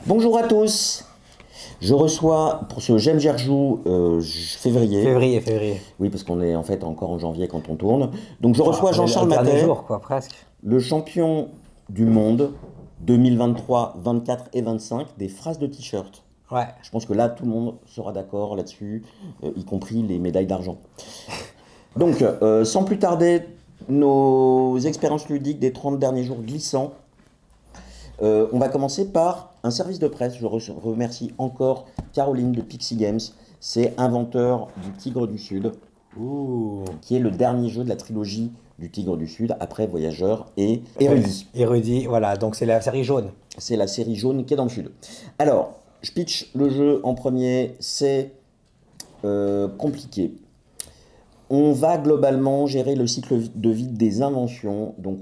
Bonjour à tous. Je reçois pour ce J'aime Gerjou février. Février. Oui, parce qu'on est en fait encore en janvier quand on tourne. Donc je Enfin, reçois on est Jean-Charles le dernier Matet, jour, quoi, presque. le champion du monde 2023, 24 et 25 des phrases de t-shirt. Ouais. Je pense que là, tout le monde sera d'accord là-dessus, y compris les médailles d'argent. Donc, sans plus tarder, nos expériences ludiques des 30 derniers jours glissants. On va commencer par un service de presse. Je remercie encore Caroline de Pixie Games. C'est inventeur du Tigre du Sud, Ouh. qui est le dernier jeu de la trilogie du Tigre du Sud, après Voyageur et Érudit. Érudit, voilà, donc c'est la série jaune. C'est la série jaune qui est dans le Sud. Alors, je pitch le jeu en premier, c'est compliqué. On va globalement gérer le cycle de vie des inventions. Donc,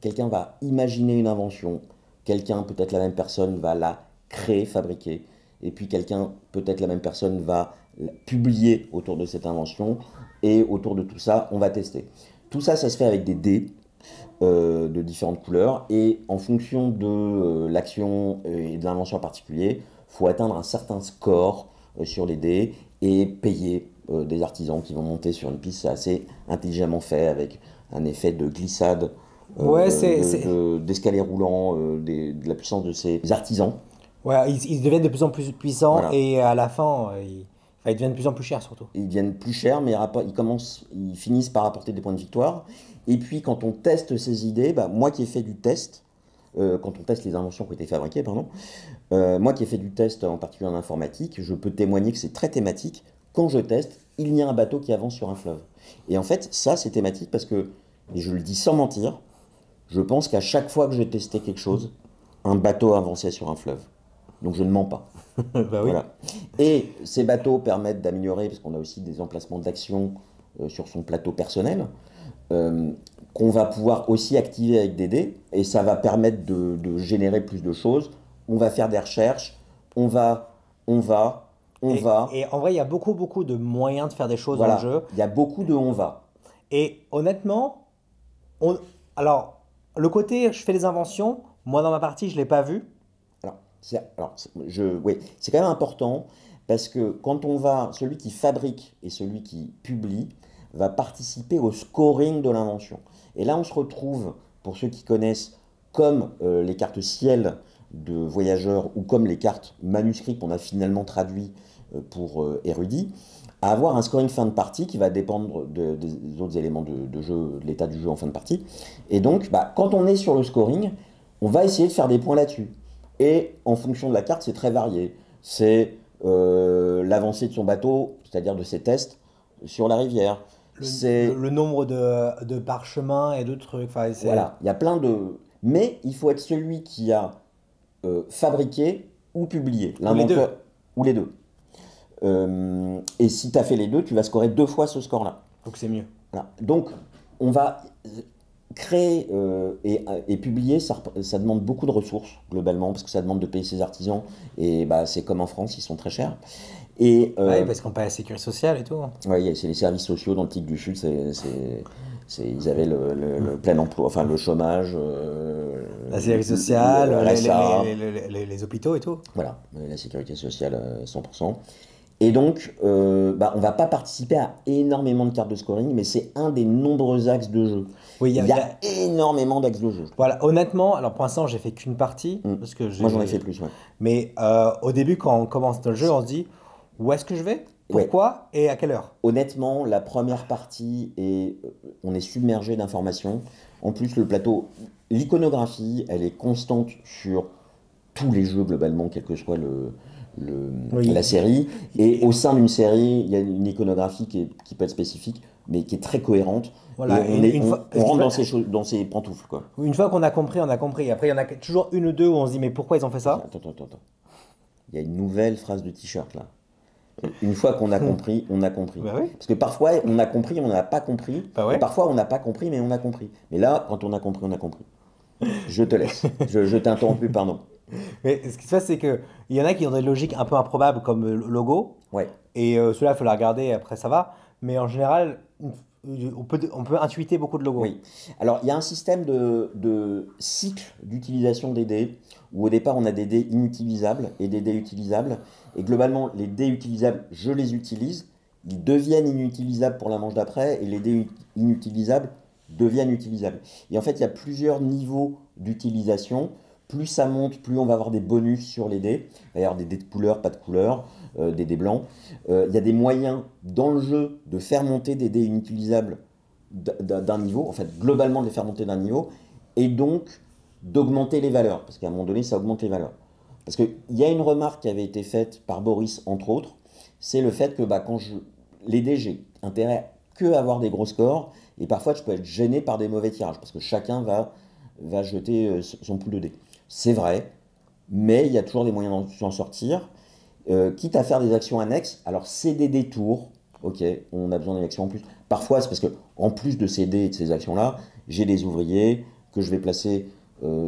quelqu'un va imaginer une invention. Quelqu'un, peut-être la même personne, va la créer, fabriquer. Et puis quelqu'un, peut-être la même personne, va la publier autour de cette invention. Et autour de tout ça, on va tester. Tout ça, ça se fait avec des dés de différentes couleurs. Et en fonction de l'action et de l'invention en particulier, il faut atteindre un certain score sur les dés et payer des artisans qui vont monter sur une piste. C'est assez intelligemment fait avec un effet de glissade Ouais, d'escalier roulant, de la puissance de ces artisans. Ouais, ils deviennent de plus en plus puissants Voilà. et à la fin, ils deviennent de plus en plus chers surtout. Ils deviennent plus chers, mais ils finissent par apporter des points de victoire. Et puis quand on teste ces idées, bah, moi qui ai fait du test, quand on teste les inventions qui ont été fabriquées, pardon, moi qui ai fait du test en particulier en informatique, je peux témoigner que c'est très thématique. Quand je teste, il y a un bateau qui avance sur un fleuve. Et en fait, ça c'est thématique parce que, et je le dis sans mentir, je pense qu'à chaque fois que j'ai testé quelque chose, un bateau avançait sur un fleuve. Donc je ne mens pas. Bah oui. Voilà. Et ces bateaux permettent d'améliorer, parce qu'on a aussi des emplacements d'action sur son plateau personnel, euh, qu'on va pouvoir aussi activer avec des dés, et ça va permettre de générer plus de choses. On va faire des recherches, on va, on va, on Et, va. et en vrai, il y a beaucoup de moyens de faire des choses dans le Voilà, jeu. il y a beaucoup de on va. Et honnêtement, on... alors, le côté je fais des inventions, moi dans ma partie, je l'ai pas vu. Oui, c'est quand même important parce que quand on va, celui qui fabrique et celui qui publie va participer au scoring de l'invention. Et là, on se retrouve, pour ceux qui connaissent, comme les cartes ciel de voyageurs ou comme les cartes manuscrites qu'on a finalement traduit pour érudit, à avoir un scoring fin de partie qui va dépendre des autres éléments de jeu, de l'état du jeu en fin de partie. Et donc, bah, quand on est sur le scoring, on va essayer de faire des points là-dessus. Et en fonction de la carte, c'est très varié. C'est l'avancée de son bateau, c'est-à-dire de ses tests sur la rivière. C'est Le nombre de parchemins et de trucs. Enfin, voilà, il y a plein de. Mais il faut être celui qui a fabriqué ou publié, ou les deux. l'inventeur ou les deux. Et si tu as fait les deux, tu vas scorer deux fois ce score-là. Donc c'est mieux. Voilà. Donc, on va créer et publier, ça demande beaucoup de ressources, globalement, parce que ça demande de payer ses artisans, et bah, c'est comme en France, ils sont très chers. Et Ouais, parce qu'on paye la sécurité sociale et tout. ouais, c'est les services sociaux dans le Tigre du Sud, ils avaient le plein emploi, enfin le chômage, La sécurité sociale, le RSA, les hôpitaux et tout. voilà, la sécurité sociale 100%. Et donc, bah, on ne va pas participer à énormément de cartes de scoring, mais c'est un des nombreux axes de jeu. Oui, Il y a énormément d'axes de jeu. Voilà, honnêtement, alors pour l'instant, j'ai fait qu'une partie. Mm. Parce que Moi, j'en ai fait plus, ouais. Mais au début, quand on commence le jeu, on se dit où est-ce que je vais? Ouais. Pourquoi? Et à quelle heure? Honnêtement, la première partie, on est submergé d'informations. En plus, le plateau, l'iconographie, elle est constante sur tous les jeux globalement, quelle que soit Oui. la série. Et au sein d'une série, il y a une iconographie qui peut être spécifique, mais qui est très cohérente. Voilà, Et une fois, on rentre dans ces pantoufles, quoi. une fois qu'on a compris, on a compris. Après, il y en a toujours une ou deux où on se dit mais pourquoi ils ont fait ça? Attends. Il y a une nouvelle phrase de t-shirt là. Une fois qu'on a compris, on a compris. Bah oui. Parce que parfois, on a compris, on n'a pas compris. Bah Et ouais. parfois, on n'a pas compris, mais on a compris. Mais là, quand on a compris, on a compris. Je te laisse. Je t'ai interrompu, pardon. Mais ce qui se passe, c'est que il y en a qui ont des logiques un peu improbables comme le logo. Ouais. Et ceux-là, il faut les regarder, après ça va. Mais en général, on peut intuiter beaucoup de logos. Oui. Alors, il y a un système de cycle d'utilisation des dés, où au départ, on a des dés inutilisables et des dés utilisables. Et globalement, les dés utilisables, je les utilise. Ils deviennent inutilisables pour la manche d'après, et les dés inutilisables deviennent utilisables. Et en fait, il y a plusieurs niveaux d'utilisation. Plus ça monte, plus on va avoir des bonus sur les dés. Il va y avoir des dés de couleur, pas de couleur, des dés blancs. Il y a des moyens dans le jeu de faire monter des dés inutilisables d'un niveau, en fait, globalement de les faire monter d'un niveau, et donc d'augmenter les valeurs, parce qu'à un moment donné, ça augmente les valeurs. Parce qu'il y a une remarque qui avait été faite par Boris, entre autres, c'est le fait que quand les dés, j'ai intérêt que à avoir des gros scores, et parfois je peux être gêné par des mauvais tirages, parce que chacun va jeter son pool de dés. C'est vrai, mais il y a toujours des moyens d'en sortir, quitte à faire des actions annexes. Alors c'est des détours, ok, on a besoin d'une action en plus. Parfois c'est parce que en plus de ces dés et de ces actions-là, j'ai des ouvriers que je vais placer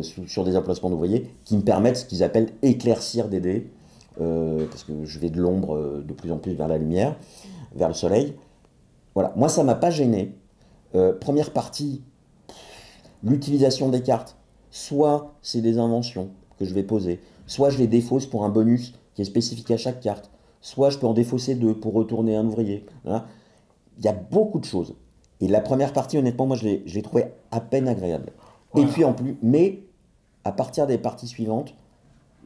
sur des emplacements d'ouvriers qui me permettent ce qu'ils appellent éclaircir des dés, parce que je vais de l'ombre de plus en plus vers la lumière, vers le soleil. Voilà, moi ça m'a pas gêné. Première partie, l'utilisation des cartes. Soit c'est des inventions que je vais poser, soit je les défausse pour un bonus qui est spécifique à chaque carte, soit je peux en défausser deux pour retourner un ouvrier. Voilà. Il y a beaucoup de choses. Et la première partie, honnêtement, moi je l'ai trouvé à peine agréable. Voilà. Et puis en plus, mais à partir des parties suivantes,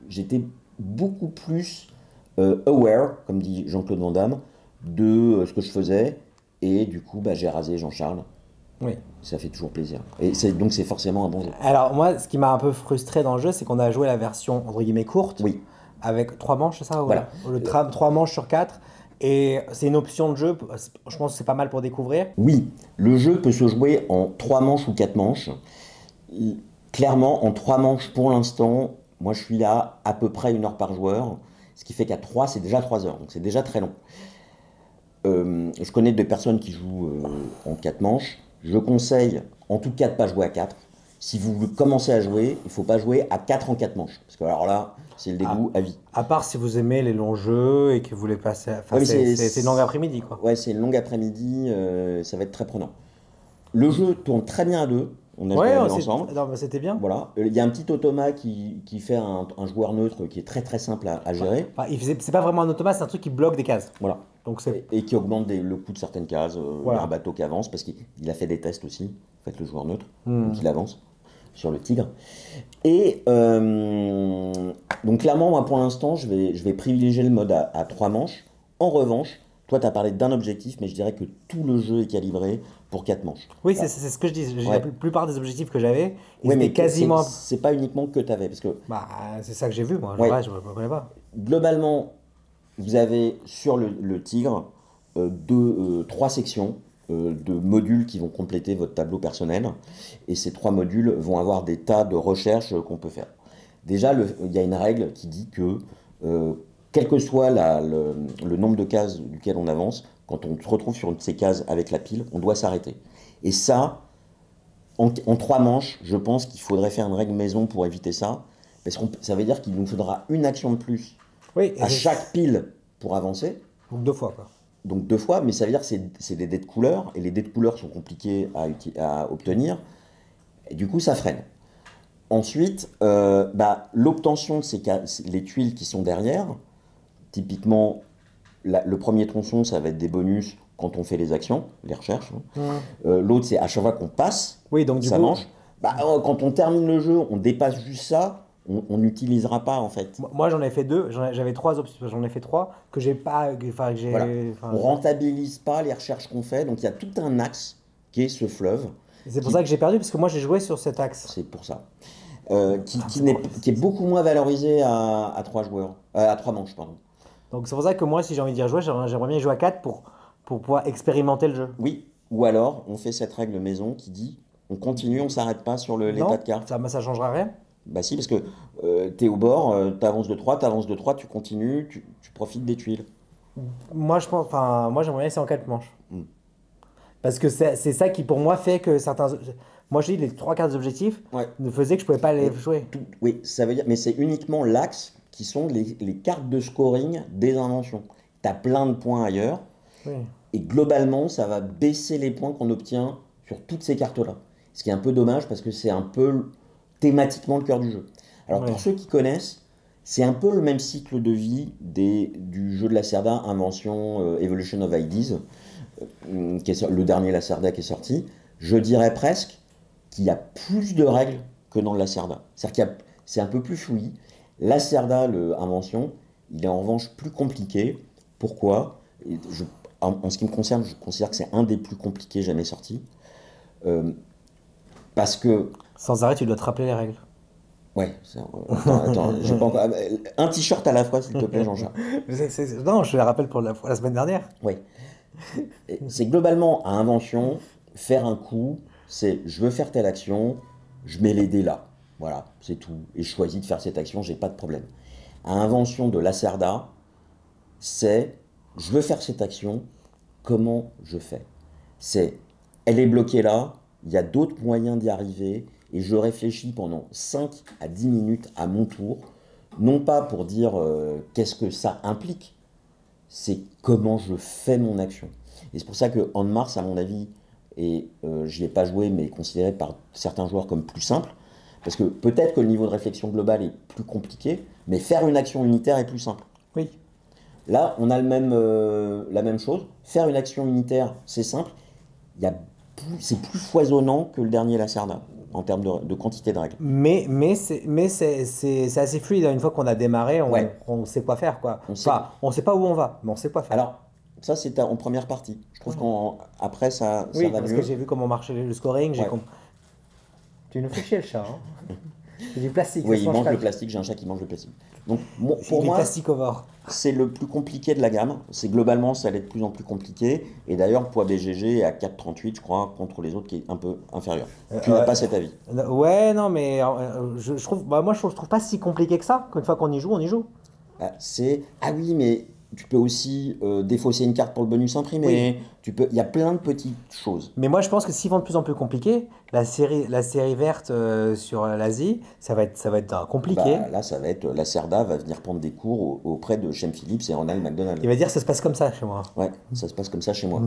j'étais beaucoup plus aware, comme dit Jean-Claude Van Damme, de ce que je faisais. Et du coup, j'ai rasé Jean-Charles. Oui. Ça fait toujours plaisir. Et donc c'est forcément un bon jeu. Alors moi, ce qui m'a un peu frustré dans le jeu, c'est qu'on a joué la version entre guillemets courte, oui, avec 3 manches, c'est ça? Voilà. 3 manches sur 4. Et c'est une option de jeu, je pense que c'est pas mal pour découvrir. Oui, le jeu peut se jouer en 3 manches ou 4 manches. Clairement, en 3 manches pour l'instant, moi je suis à peu près 1 heure par joueur. Ce qui fait qu'à 3, c'est déjà 3 heures. Donc c'est déjà très long. Je connais des personnes qui jouent en 4 manches. Je conseille en tout cas de ne pas jouer à 4. Si vous commencez à jouer, il ne faut pas jouer à 4 en 4 manches. Parce que alors là, c'est le dégoût à vie. À part si vous aimez les longs jeux et que vous voulez passer... Enfin, ouais, c'est une longue après-midi, quoi. Ouais, c'est une longue après-midi, ça va être très prenant. Le jeu tourne très bien à 2. On a joué ensemble. C'était bien. Voilà. Il y a un petit automat qui fait un joueur neutre qui est très très simple à gérer. Enfin, c'est pas vraiment un automat, c'est un truc qui bloque des cases. Voilà. Donc et qui augmente le coût de certaines cases. Il y a un bateau qui avance parce qu'il a fait des tests aussi, en fait, le joueur neutre. Donc il avance sur le tigre. Et donc clairement, moi pour l'instant, je vais privilégier le mode à 3 manches. En revanche, toi tu as parlé d'un objectif, mais je dirais que tout le jeu est calibré pour 4 manches. Oui, voilà. C'est ce que je dis. La plupart des objectifs que j'avais, oui, mais quasiment... C'est pas uniquement que tu avais. Parce que... c'est ça que j'ai vu, moi. Ouais. Je ne connais pas. Globalement, vous avez sur le tigre 3 sections de modules qui vont compléter votre tableau personnel. Et ces 3 modules vont avoir des tas de recherches qu'on peut faire. Déjà, il y a une règle qui dit que, quel que soit le nombre de cases duquel on avance, quand on se retrouve sur une de ces cases avec la pile, on doit s'arrêter. Et ça, en 3 manches, je pense qu'il faudrait faire une règle maison pour éviter ça. Parce que ça veut dire qu'il nous faudra une action de plus à chaque pile pour avancer. Donc 2 fois, quoi. Donc 2 fois, mais ça veut dire que c'est des dés de couleur, et les dés de couleur sont compliqués à obtenir, et du coup ça freine. Ensuite, l'obtention de les tuiles qui sont derrière, typiquement le premier tronçon, ça va être des bonus quand on fait les actions, les recherches. L'autre, c'est à chaque fois qu'on passe, oui, donc ça mange. Quand on termine le jeu, on dépasse juste ça, on n'utilisera pas en fait. Moi j'en ai fait 2, j'avais 3 options, j'en ai fait 3 que j'ai pas. Voilà. On rentabilise pas les recherches qu'on fait, donc il y a tout un axe qui est ce fleuve. C'est pour ça que j'ai perdu, parce que moi j'ai joué sur cet axe. C'est pour ça. Qui est beaucoup moins valorisé à 3 joueurs, à 3 manches, pardon. Donc c'est pour ça que moi, si j'ai envie d'y rejouer, j'aimerais bien jouer à 4 pour pouvoir expérimenter le jeu. Oui, ou alors on fait cette règle maison qui dit on continue, on s'arrête pas sur l'état de carte. Ça changera rien. Bah si, parce que t'es au bord, t'avances de 3, tu continues, tu profites des tuiles. Moi j'aimerais bien essayer en 4 manches. Parce que c'est ça qui pour moi fait que certains... Moi je dis les 3 cartes d'objectifs ne faisaient que je pouvais pas les jouer. Oui, ça veut dire, mais c'est uniquement l'axe qui sont les cartes de scoring des inventions. T'as plein de points ailleurs. Oui. Et globalement, ça va baisser les points qu'on obtient sur toutes ces cartes-là. Ce qui est un peu dommage parce que c'est un peu thématiquement le cœur du jeu. Alors pour ceux qui connaissent, c'est un peu le même cycle de vie du jeu de Lacerda, Invention, Evolution of Ideas, le dernier Lacerda qui est sorti. Je dirais presque qu'il y a plus de règles que dans le Lacerda. C'est-à-dire que c'est un peu plus fouillis. Lacerda, Invention, il est en revanche plus compliqué. Pourquoi? En ce qui me concerne, je considère que c'est un des plus compliqués jamais sortis. Parce que... Sans arrêt, tu dois te rappeler les règles. Ouais, attends, j'ai pas encore... Un t-shirt à la fois, s'il te plaît, Jean-Jacques. Non, je le rappelle pour la semaine dernière. Oui. C'est globalement, à Invention, faire un coup, c'est je veux faire telle action, je mets les dés là. Voilà, c'est tout. Et je choisis de faire cette action, j'ai pas de problème. À Invention de Lacerda, c'est je veux faire cette action, comment je fais? Elle est bloquée là, il y a d'autres moyens d'y arriver, et je réfléchis pendant 5 à 10 minutes à mon tour, non pas pour dire qu'est-ce que ça implique, c'est comment je fais mon action. Et c'est pour ça que En Mars, à mon avis, et je n'y ai pas joué, mais considéré par certains joueurs comme plus simple, parce que peut-être que le niveau de réflexion globale est plus compliqué, mais faire une action unitaire est plus simple. Oui. Là, on a la même chose. Faire une action unitaire, c'est simple. C'est plus foisonnant que le dernier Lacerda en termes de quantité de règles. Mais c'est assez fluide. Une fois qu'on a démarré, on sait quoi faire, quoi. On sait pas où on va, mais on sait quoi faire. Alors, ça, c'est en première partie. Je trouve qu'après, ça va mieux. Parce que j'ai vu comment marchait le scoring. Tu nous fais chier, le chat. Hein. C'est du plastique. Oui, il mange le plastique. J'ai un chat qui mange le plastique. Donc, pour moi, c'est le plus compliqué de la gamme. C'est globalement, ça allait de plus en plus compliqué. Et d'ailleurs, poids BGG est à 4,38, je crois, contre les autres qui est un peu inférieur. Tu n'as pas cet avis? Ouais, non, mais je trouve, moi, je trouve pas si compliqué que ça. Qu'une fois qu'on y joue, on y joue. Ah oui, mais tu peux aussi défausser une carte pour le bonus imprimé. Oui. Il y a plein de petites choses. Mais moi, je pense que s'ils vont de plus en plus compliqué, la série verte sur l'Asie, ça va être compliqué. Là, ça va être Lacerda va venir prendre des cours auprès de Shem Phillips et Ronald McDonald. Il va dire ça se passe comme ça chez moi. Ouais, ça se passe comme ça chez moi.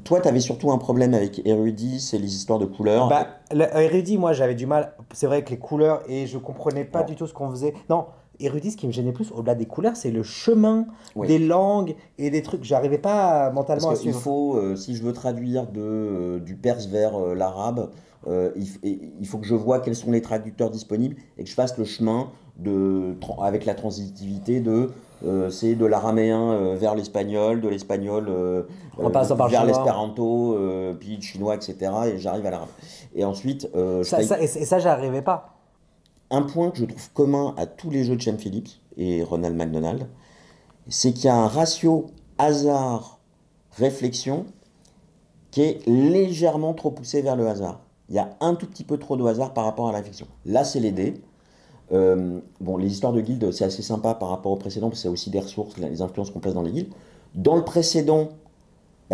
Toi, tu avais surtout un problème avec Érudit, c'est les histoires de couleurs. Érudit, moi, j'avais du mal. C'est vrai que les couleurs, et je comprenais pas du tout ce qu'on faisait. Non. Érudit, ce qui me gênait plus, au-delà des couleurs, c'est le chemin des langues et des trucs. J'arrivais pas mentalement à suivre. Il faut, si je veux traduire du perse vers l'arabe, il faut que je vois quels sont les traducteurs disponibles et que je fasse le chemin avec la transitivité c'est de l'araméen vers l'espagnol, de l'espagnol vers l'espéranto, puis le chinois, etc. Et j'arrive à l'arabe. Et ensuite... ça, j'arrivais pas. Un point que je trouve commun à tous les jeux de Shem Phillips et Ronald McDonald, c'est qu'il y a un ratio hasard-réflexion qui est légèrement trop poussé vers le hasard. Il y a un tout petit peu trop de hasard par rapport à la réflexion. Là, c'est les dés. Les histoires de guildes, c'est assez sympa par rapport au précédent, parce que c'est aussi des ressources, les influences qu'on place dans les guildes. Dans le précédent,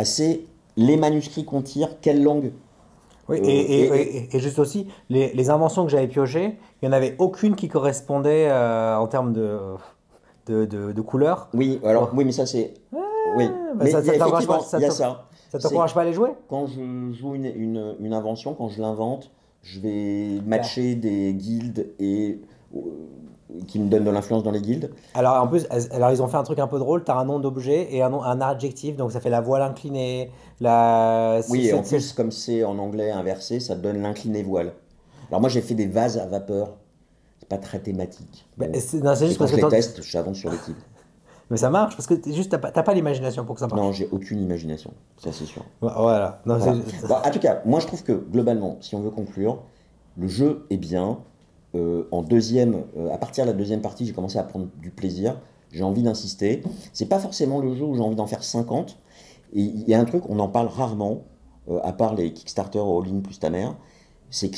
c'est les manuscrits qu'on tire, quelle langue. Oui, et juste aussi, les inventions que j'avais piochées, il n'y en avait aucune qui correspondait en termes de couleur. Oui, oui, mais ça c'est... mais ça t'encourage pas à les jouer? Quand je joue une invention, quand je l'invente, je vais matcher des guildes qui me donnent de l'influence dans les guildes. Alors en plus, ils ont fait un truc un peu drôle, tu as un nom d'objet et un adjectif, donc ça fait la voile inclinée, Oui, en plus, comme c'est en anglais inversé, ça te donne l'incliné voile. Alors moi j'ai fait des vases à vapeur, c'est pas très thématique. C'est juste parce que je les teste, j'avance sur les types. Mais ça marche, parce que t'as pas l'imagination pour que ça marche. Non, j'ai aucune imagination, ça c'est sûr. Voilà. Non, voilà. En tout cas, moi je trouve que globalement, si on veut conclure, le jeu est bien. À partir de la deuxième partie, j'ai commencé à prendre du plaisir. J'ai envie d'insister. C'est pas forcément le jeu où j'ai envie d'en faire 50. Et il y a un truc, on en parle rarement, à part les Kickstarter All-in plus ta mère, c'est que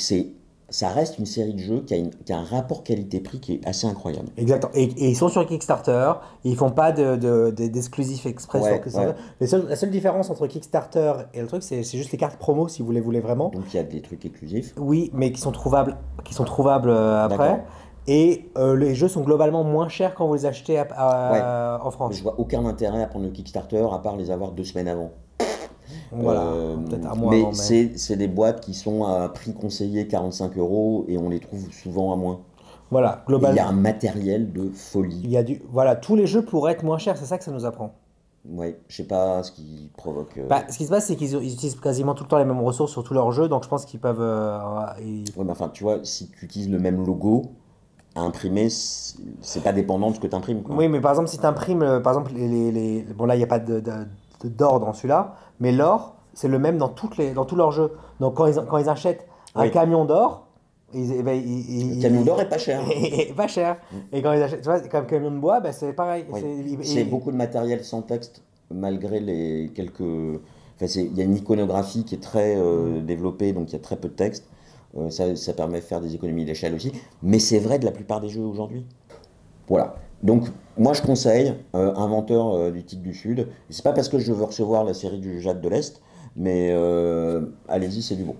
ça reste une série de jeux qui a un rapport qualité-prix qui est assez incroyable. Exactement. Et ils sont sur Kickstarter, ils font pas d'exclusifs express sur Kickstarter. La seule différence entre Kickstarter et le truc, c'est juste les cartes promo si vous les voulez vraiment. Donc il y a des trucs exclusifs. Oui, mais qui sont trouvables après. Et les jeux sont globalement moins chers quand vous les achetez en Je France. vois aucun intérêt à prendre le Kickstarter à part les avoir 2 semaines avant. Voilà, peut-être un mois Mais avant même. c'est des boîtes qui sont à prix conseillé 45 euros et on les trouve souvent à moins. Voilà, Et il y a globalement, un matériel de folie. il y a voilà, tous les jeux pourraient être moins chers, c'est ça que ça nous apprend. Ouais, je sais pas ce qui provoque. Bah, ce qui se passe, c'est ils utilisent quasiment tout le temps les mêmes ressources sur tous leurs jeux, donc je pense qu'ils peuvent. Ouais, mais enfin, tu vois, si tu utilises le même logo à imprimer, c'est pas dépendant de ce que tu imprimes, quoi. Oui, mais par exemple, si tu imprimes, par exemple, bon là, il n'y a pas d'or dans celui-là, mais l'or, c'est le même dans tous leurs jeux. Donc quand ils achètent un Oui, camion d'or, eh ben, le camion d'or est pas cher. est pas cher. Mm. Et quand ils achètent, tu vois, comme camion de bois, ben, c'est pareil. Oui. C'est beaucoup de matériel sans texte, malgré les quelques. Enfin, il y a une iconographie qui est très développée, donc il y a très peu de texte. Ça permet de faire des économies d'échelle aussi. Mais c'est vrai de la plupart des jeux aujourd'hui. Voilà. Donc, moi, je conseille Inventeur du Tigre du Sud. Et c'est pas parce que je veux recevoir la série du Jade de l'Est, mais allez-y, c'est du bon.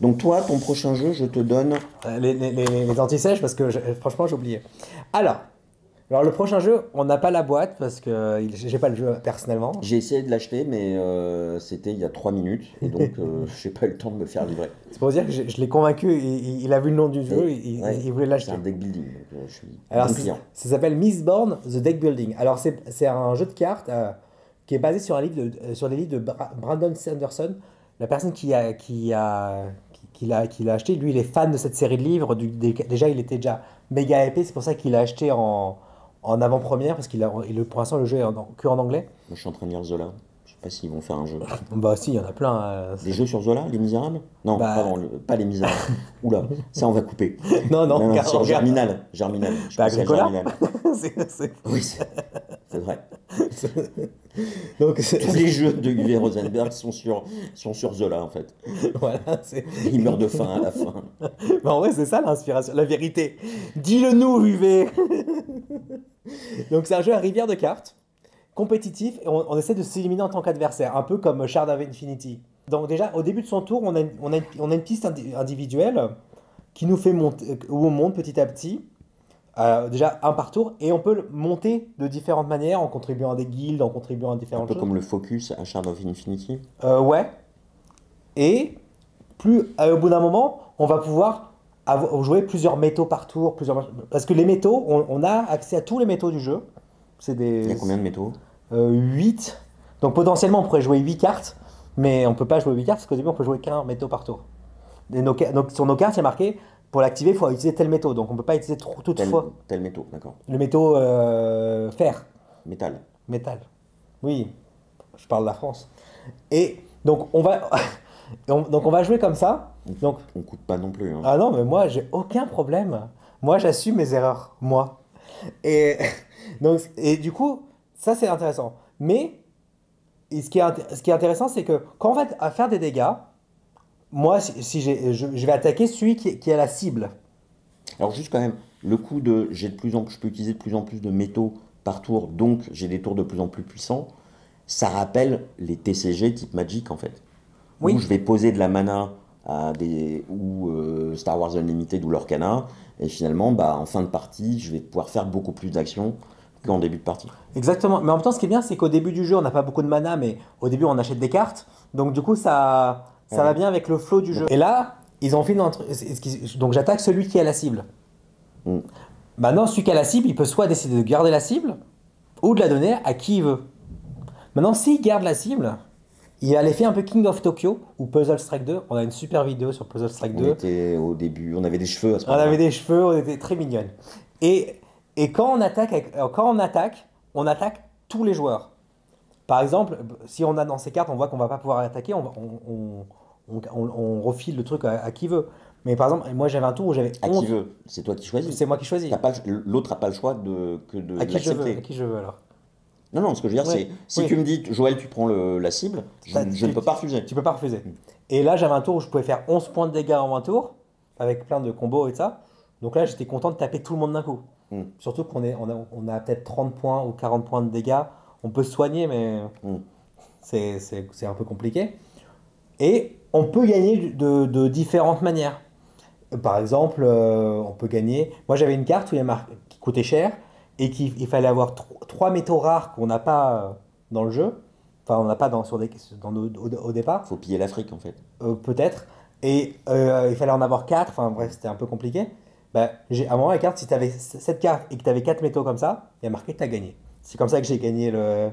Donc, toi, ton prochain jeu, je te donne. Les anti-sèches, parce que franchement, j'ai oublié. Alors, le prochain jeu, on n'a pas la boîte, parce que j'ai pas le jeu personnellement. J'ai essayé de l'acheter, mais c'était il y a 3 minutes, et donc j'ai pas eu le temps de me faire livrer. C'est pour dire que je l'ai convaincu, il a vu le nom du jeu, Ouais, il voulait c'est l'acheter. un deck building, donc je suis Alors, bon client. ça s'appelle Mistborn The Deck Building. Alors, c'est un jeu de cartes qui est basé sur, sur des livres de Brandon Sanderson. La personne qui l'a acheté, lui, il est fan de cette série de livres. Déjà, il était déjà méga épais, c'est pour ça qu'il l'a acheté en avant-première, parce pour l'instant, le jeu est que en anglais. Moi, je suis en train de lire Zola. Je sais pas s'ils vont faire un jeu. Bah, si, il y en a plein. Des jeux sur Zola, Les Misérables? Non, Bah, pardon, pas Les Misérables. Oula, ça on va couper. non, non, Non, non, sur regarde. Germinal. Germinal. Je Bah, pensais à Agricola. Germinal. C'est- Oui, c'est vrai. Donc, Tous les jeux de Uwe Rosenberg sont sur Zola en fait. voilà, Il meurt de faim à la fin. Mais en vrai, c'est ça l'inspiration, la vérité. Dis-le nous, UV. Donc, c'est un jeu à rivière de cartes, compétitif, et on essaie de s'éliminer en tant qu'adversaire, un peu comme Shard of Infinity. Donc, déjà, au début de son tour, on a une piste individuelle qui nous fait monter, où on monte petit à petit. Déjà un par tour, et on peut le monter de différentes manières en contribuant à des guildes, en contribuant à Un différentes peu choses. comme le Focus à Shard of Infinity. Ouais. Et au bout d'un moment, on va pouvoir jouer plusieurs métaux par tour, parce que les métaux, on a accès à tous les métaux du jeu. C'est Il y des a combien de métaux? 8. Donc potentiellement, on pourrait jouer 8 cartes, mais on peut pas jouer 8 cartes parce qu'au début, on peut jouer qu'un métaux par tour. Donc sur nos cartes, il y a marqué pour l'activer, il faut utiliser tel métaux. Donc on peut pas utiliser toutefois Tel métaux, d'accord. le métaux fer, Métal. métal. Oui, je parle de la France. Et donc on va donc on va jouer comme ça. Donc On coûte pas non plus, hein. ah non, mais moi j'ai aucun problème. Moi j'assume mes erreurs, moi. Et donc et du coup, ça c'est intéressant. Mais ce qui est intéressant, c'est que quand on va faire des dégâts, moi si je vais attaquer celui qui a la cible. Alors juste quand même, le coup de je peux utiliser de plus en plus de métaux par tour, donc j'ai des tours de plus en plus puissants, ça rappelle les TCG type Magic en fait. Où Oui, je vais poser de la mana ou Star Wars Unlimited ou l'Orcana, et finalement bah, en fin de partie je vais pouvoir faire beaucoup plus d'actions qu'en début de partie. exactement. Mais en même temps, ce qui est bien, c'est qu'au début du jeu, on n'a pas beaucoup de mana, mais au début, on achète des cartes. Donc, du coup, ça va Ouais. bien avec le flow du jeu. Et là, ils ont fait un truc. Donc, j'attaque celui qui a la cible. Mm. Maintenant, celui qui a la cible, il peut soit décider de garder la cible ou de la donner à qui il veut. Maintenant, s'il garde la cible, il a l'effet un peu King of Tokyo ou Puzzle Strike 2. On a une super vidéo sur Puzzle Strike On 2. était au début, on avait des cheveux à ce On moment-là. avait des cheveux, on était très mignonnes. Et quand on attaque, on attaque tous les joueurs. Par exemple, si on a dans ces cartes, on voit qu'on va pas pouvoir attaquer, on refile le truc à qui veut. Mais par exemple, moi j'avais un tour où j'avais À 11. qui veut? C'est toi qui choisis. C'est moi qui choisis. L'autre n'a pas le choix que de À qui je veux, l'accepter. à qui je veux alors. Non, non, ce que je veux dire, Oui, c'est si oui. tu me dis, Joël, tu prends la cible, je ne peux pas refuser. Tu peux pas refuser. Et là, j'avais un tour où je pouvais faire 11 points de dégâts en un tour, avec plein de combos et ça. Donc là, j'étais content de taper tout le monde d'un coup. Mm. Surtout on a peut-être 30 points ou 40 points de dégâts. On peut se soigner, mais Mm. c'est un peu compliqué. Et on peut gagner de différentes manières. Par exemple, on peut gagner. Moi, j'avais une carte où qui coûtait cher et qu'il fallait avoir trois métaux rares qu'on n'a pas dans le jeu. Enfin, on n'a pas au départ, Faut piller l'Afrique, en fait. peut-être. Et il fallait en avoir quatre. Enfin, bref, c'était un peu compliqué. Bah, à un moment, la carte, si tu avais cette carte et que tu avais quatre métaux comme ça, il y a marqué que tu as gagné. C'est comme ça que j'ai gagné le.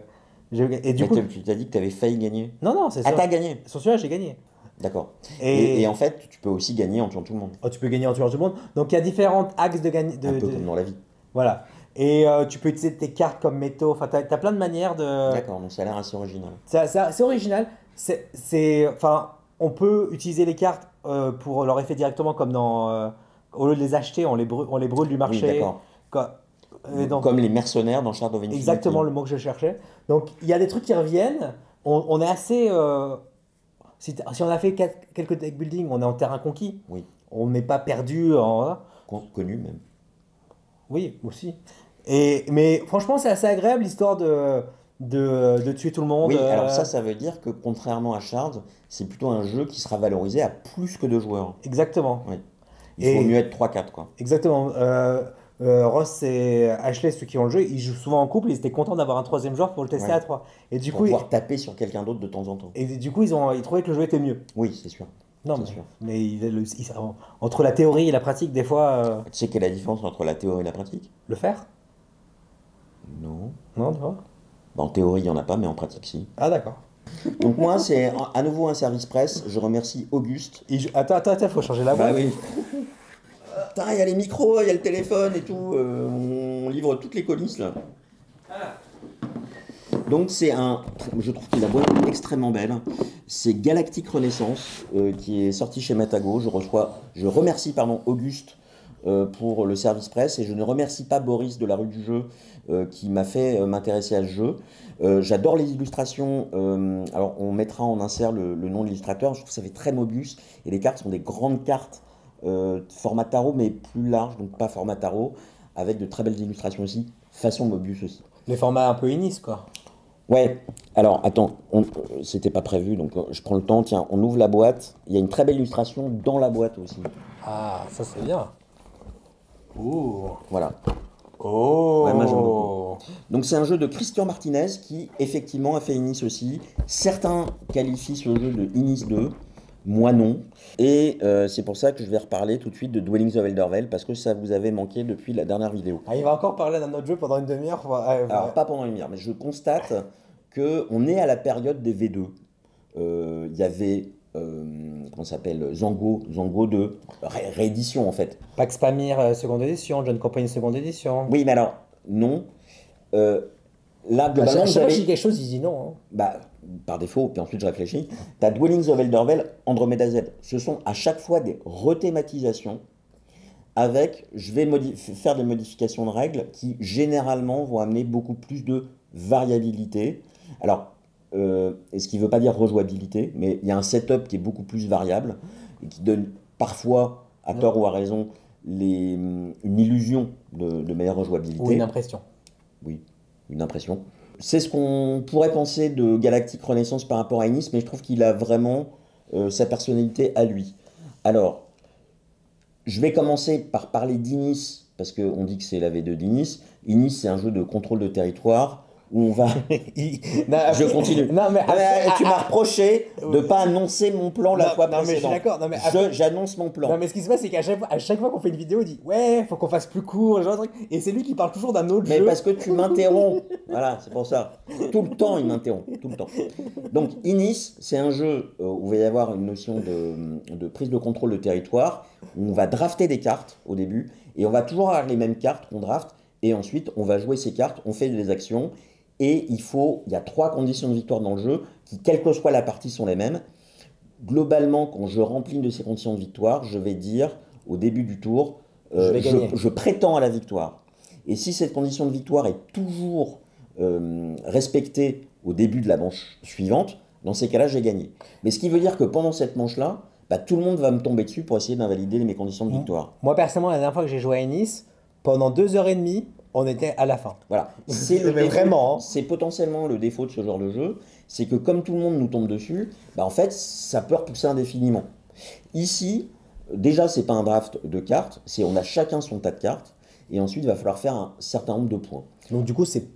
Et du Mais coup. tu t'as dit que tu avais failli gagner. Non, non, c'est Ah, ça. t'as gagné. Sur celui-là, j'ai gagné. D'accord. Et, Et en fait, tu peux aussi gagner en tuant tout le monde. oh, tu peux gagner en tuant tout le monde. Donc, il y a différents axes de gagner. Un peu comme dans la vie. Voilà. Et tu peux utiliser tes cartes comme métaux. Enfin, tu as plein de manières de. D'accord, donc ça a l'air assez original. C'est original. Enfin, on peut utiliser les cartes pour leur effet directement comme dans. Au lieu de les acheter, on les brûle du Oui, marché. d'accord. Quoi. Comme les mercenaires dans Shard of Infinity. Exactement le mot que je cherchais. Donc, il y a des trucs qui reviennent. On est assez. Si on a fait quelques deck building, on est en terrain conquis. Oui, On n'est pas perdu en. connu même. Oui, aussi. Mais franchement, c'est assez agréable l'histoire de tuer tout le monde. Oui, alors ça veut dire que contrairement à Shard, c'est plutôt un jeu qui sera valorisé à plus que 2 joueurs. Exactement. Oui. Il faut mieux être 3-4, quoi. Exactement. Ross et Ashley, ceux qui ont le jeu, ils jouent souvent en couple. Ils étaient contents d'avoir un troisième joueur pour le tester Ouais. à trois. Et du Pour coup, pouvoir taper sur quelqu'un d'autre de temps en temps. ils trouvaient que le jeu était mieux. Oui, c'est sûr. Non, C'est sûr. mais entre la théorie et la pratique, des fois, Tu sais quelle est la différence entre la théorie et la pratique? le faire? Non. Non, tu vois? Bah, en théorie, il n'y en a pas, mais en pratique, si. Ah, d'accord. Donc moi, c'est à nouveau un service presse. Je remercie Auguste. Attends, faut changer la voix. Bah oui. Putain, il y a les micros, il y a le téléphone et tout. On livre toutes les colis, là. Donc je trouve que la boîte est extrêmement belle. C'est Galactic Renaissance qui est sorti chez Matago. Je remercie Auguste pour le service presse et je ne remercie pas Boris de la rue du jeu qui m'a fait m'intéresser à ce jeu. J'adore les illustrations. Alors on mettra en insert le nom de l'illustrateur. Je trouve que ça fait très Mobius et les cartes sont des grandes cartes format tarot mais plus large, donc pas format tarot, avec de très belles illustrations aussi, façon Mobius aussi. Les formats un peu Inis, quoi. Ouais, alors attends, c'était pas prévu, donc je prends le temps, tiens, on ouvre la boîte, il y a une très belle illustration dans la boîte aussi. Ah, ça c'est bien. Ouh. Voilà. Oh. Ouais, moi, j'aime beaucoup. Donc c'est un jeu de Christian Martinez qui effectivement a fait Inis aussi. Certains qualifient ce jeu de Inis 2, moi non. Et c'est pour ça que je vais reparler tout de suite de Dwellings of Eldervale parce que ça vous avait manqué depuis la dernière vidéo. Ah, il va encore parler d'un autre jeu pendant une demi-heure. Alors pas pendant une heure, mais je constate qu'on est à la période des V2. Il y avait, comment ça s'appelle, Zango 2, réédition en fait. Pax Pamir seconde édition, John Company seconde édition. Oui, mais alors, non. Là, globalement, À chaque fois que je j'avais... dis quelque chose, il dit non. Hein. Bah, par défaut, puis ensuite je réfléchis. T'as Dwellings of Eldervale, Andromeda Z. Ce sont à chaque fois des rethématisations avec, je vais faire des modifications de règles qui généralement vont amener beaucoup plus de variabilité. Alors, ce qui ne veut pas dire rejouabilité, mais il y a un setup qui est beaucoup plus variable et qui donne parfois, à tort ou à raison, une illusion de meilleure rejouabilité. Ou une impression. Oui, une impression. C'est ce qu'on pourrait penser de Galactic Renaissance par rapport à Inis, mais je trouve qu'il a vraiment sa personnalité à lui. Alors, je vais commencer par parler d'Inis, parce qu'on dit que c'est la V2 d'Inis. Inis, c'est un jeu de contrôle de territoire où on va... Je continue. Non, mais tu m'as reproché de ne pas annoncer mon plan la fois non, mais je suis précédente. d'accord. Non, mais J'annonce mon plan. Non, mais ce qui se passe, c'est à chaque fois qu'on fait une vidéo, il dit ouais, faut qu'on fasse plus court, genre de truc. Et c'est lui qui parle toujours d'un autre Mais jeu. parce que tu m'interromps. Voilà, c'est pour ça. Tout le temps, il m'interrompt. Tout le temps. Donc, Inis, c'est un jeu où il va y avoir une notion de prise de contrôle de territoire, où on va drafter des cartes au début, et on va toujours avoir les mêmes cartes qu'on draft, et ensuite, on va jouer ces cartes, on fait des actions, et il y a 3 conditions de victoire dans le jeu, qui, quelle que soit la partie, sont les mêmes. Globalement, quand je remplis une de ces conditions de victoire, je vais dire, au début du tour, je prétends à la victoire. Et si cette condition de victoire est toujours respectée au début de la manche suivante, dans ces cas-là, j'ai gagné. Mais ce qui veut dire que pendant cette manche-là, bah, tout le monde va me tomber dessus pour essayer d'invalider mes conditions de victoire. Moi, personnellement, la dernière fois que j'ai joué à Nice, pendant 2h30, on était à la fin. Voilà. C'est vraiment. C'est potentiellement le défaut de ce genre de jeu, c'est que comme tout le monde nous tombe dessus, bah, en fait, ça peut repousser indéfiniment. Ici, Déjà, c'est pas un draft de cartes, c'est on a chacun son tas de cartes, et ensuite il va falloir faire un certain nombre de points. Donc du coup, c'est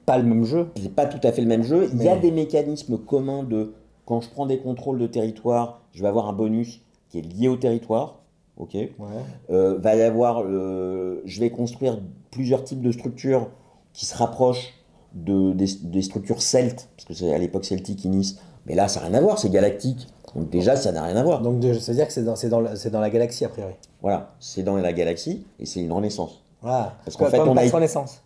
pas le même jeu. C'est pas tout à fait le même jeu. Il y a Mais des mécanismes communs de quand je prends des contrôles de territoire, je vais avoir un bonus qui est lié au territoire. Ok. ouais. Va y avoir, je vais construire plusieurs types de structures qui se rapprochent des structures celtes, parce que c'est à l'époque celtique Nice. Mais là, ça n'a rien à voir, c'est galactique. Donc déjà, ça n'a rien à voir. Donc ça veut dire que c'est dans la galaxie a priori. Voilà, c'est dans la galaxie et c'est une renaissance. Ah, Parce qu'en fait, comme on a... Pax Renaissance.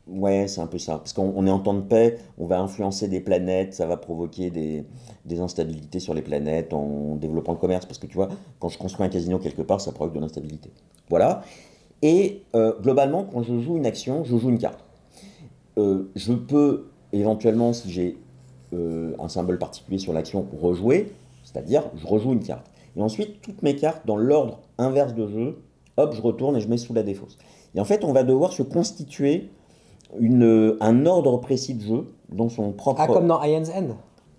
Ouais, c'est un peu ça. Parce qu'on est en temps de paix, on va influencer des planètes, ça va provoquer des instabilités sur les planètes en développant le commerce. Parce que tu vois, quand je construis un casino quelque part, ça provoque de l'instabilité. Voilà. Et globalement, quand je joue une action, je joue une carte. Je peux éventuellement, si j'ai un symbole particulier sur l'action, rejouer, c'est-à-dire je rejoue une carte. Et ensuite, toutes mes cartes, dans l'ordre inverse de jeu, hop, je retourne et je mets sous la défausse. Et en fait, on va devoir se constituer un ordre précis de jeu dans son propre... Ah, comme dans Ion's End.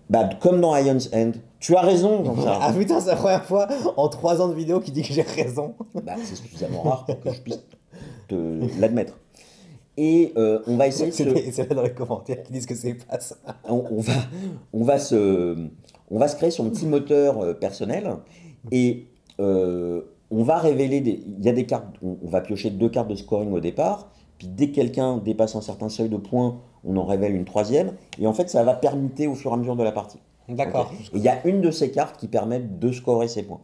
Bah, comme dans Ion's End. Tu as raison, Jean-Charles. Ah putain, c'est la première fois en 3 ans de vidéo qu'il dit que j'ai raison. Bah, c'est suffisamment rare pour que je puisse l'admettre. Et on va essayer de... C'est là dans les commentaires qui disent que c'est pas ça. On va se créer son petit moteur personnel et on va révéler il y a des cartes, on va piocher 2 cartes de scoring au départ, puis dès que quelqu'un dépasse un certain seuil de points, on en révèle une 3e, et en fait ça va permuter au fur et à mesure de la partie. D'accord. Okay. Il y a une de ces cartes qui permettent de scorer ces points.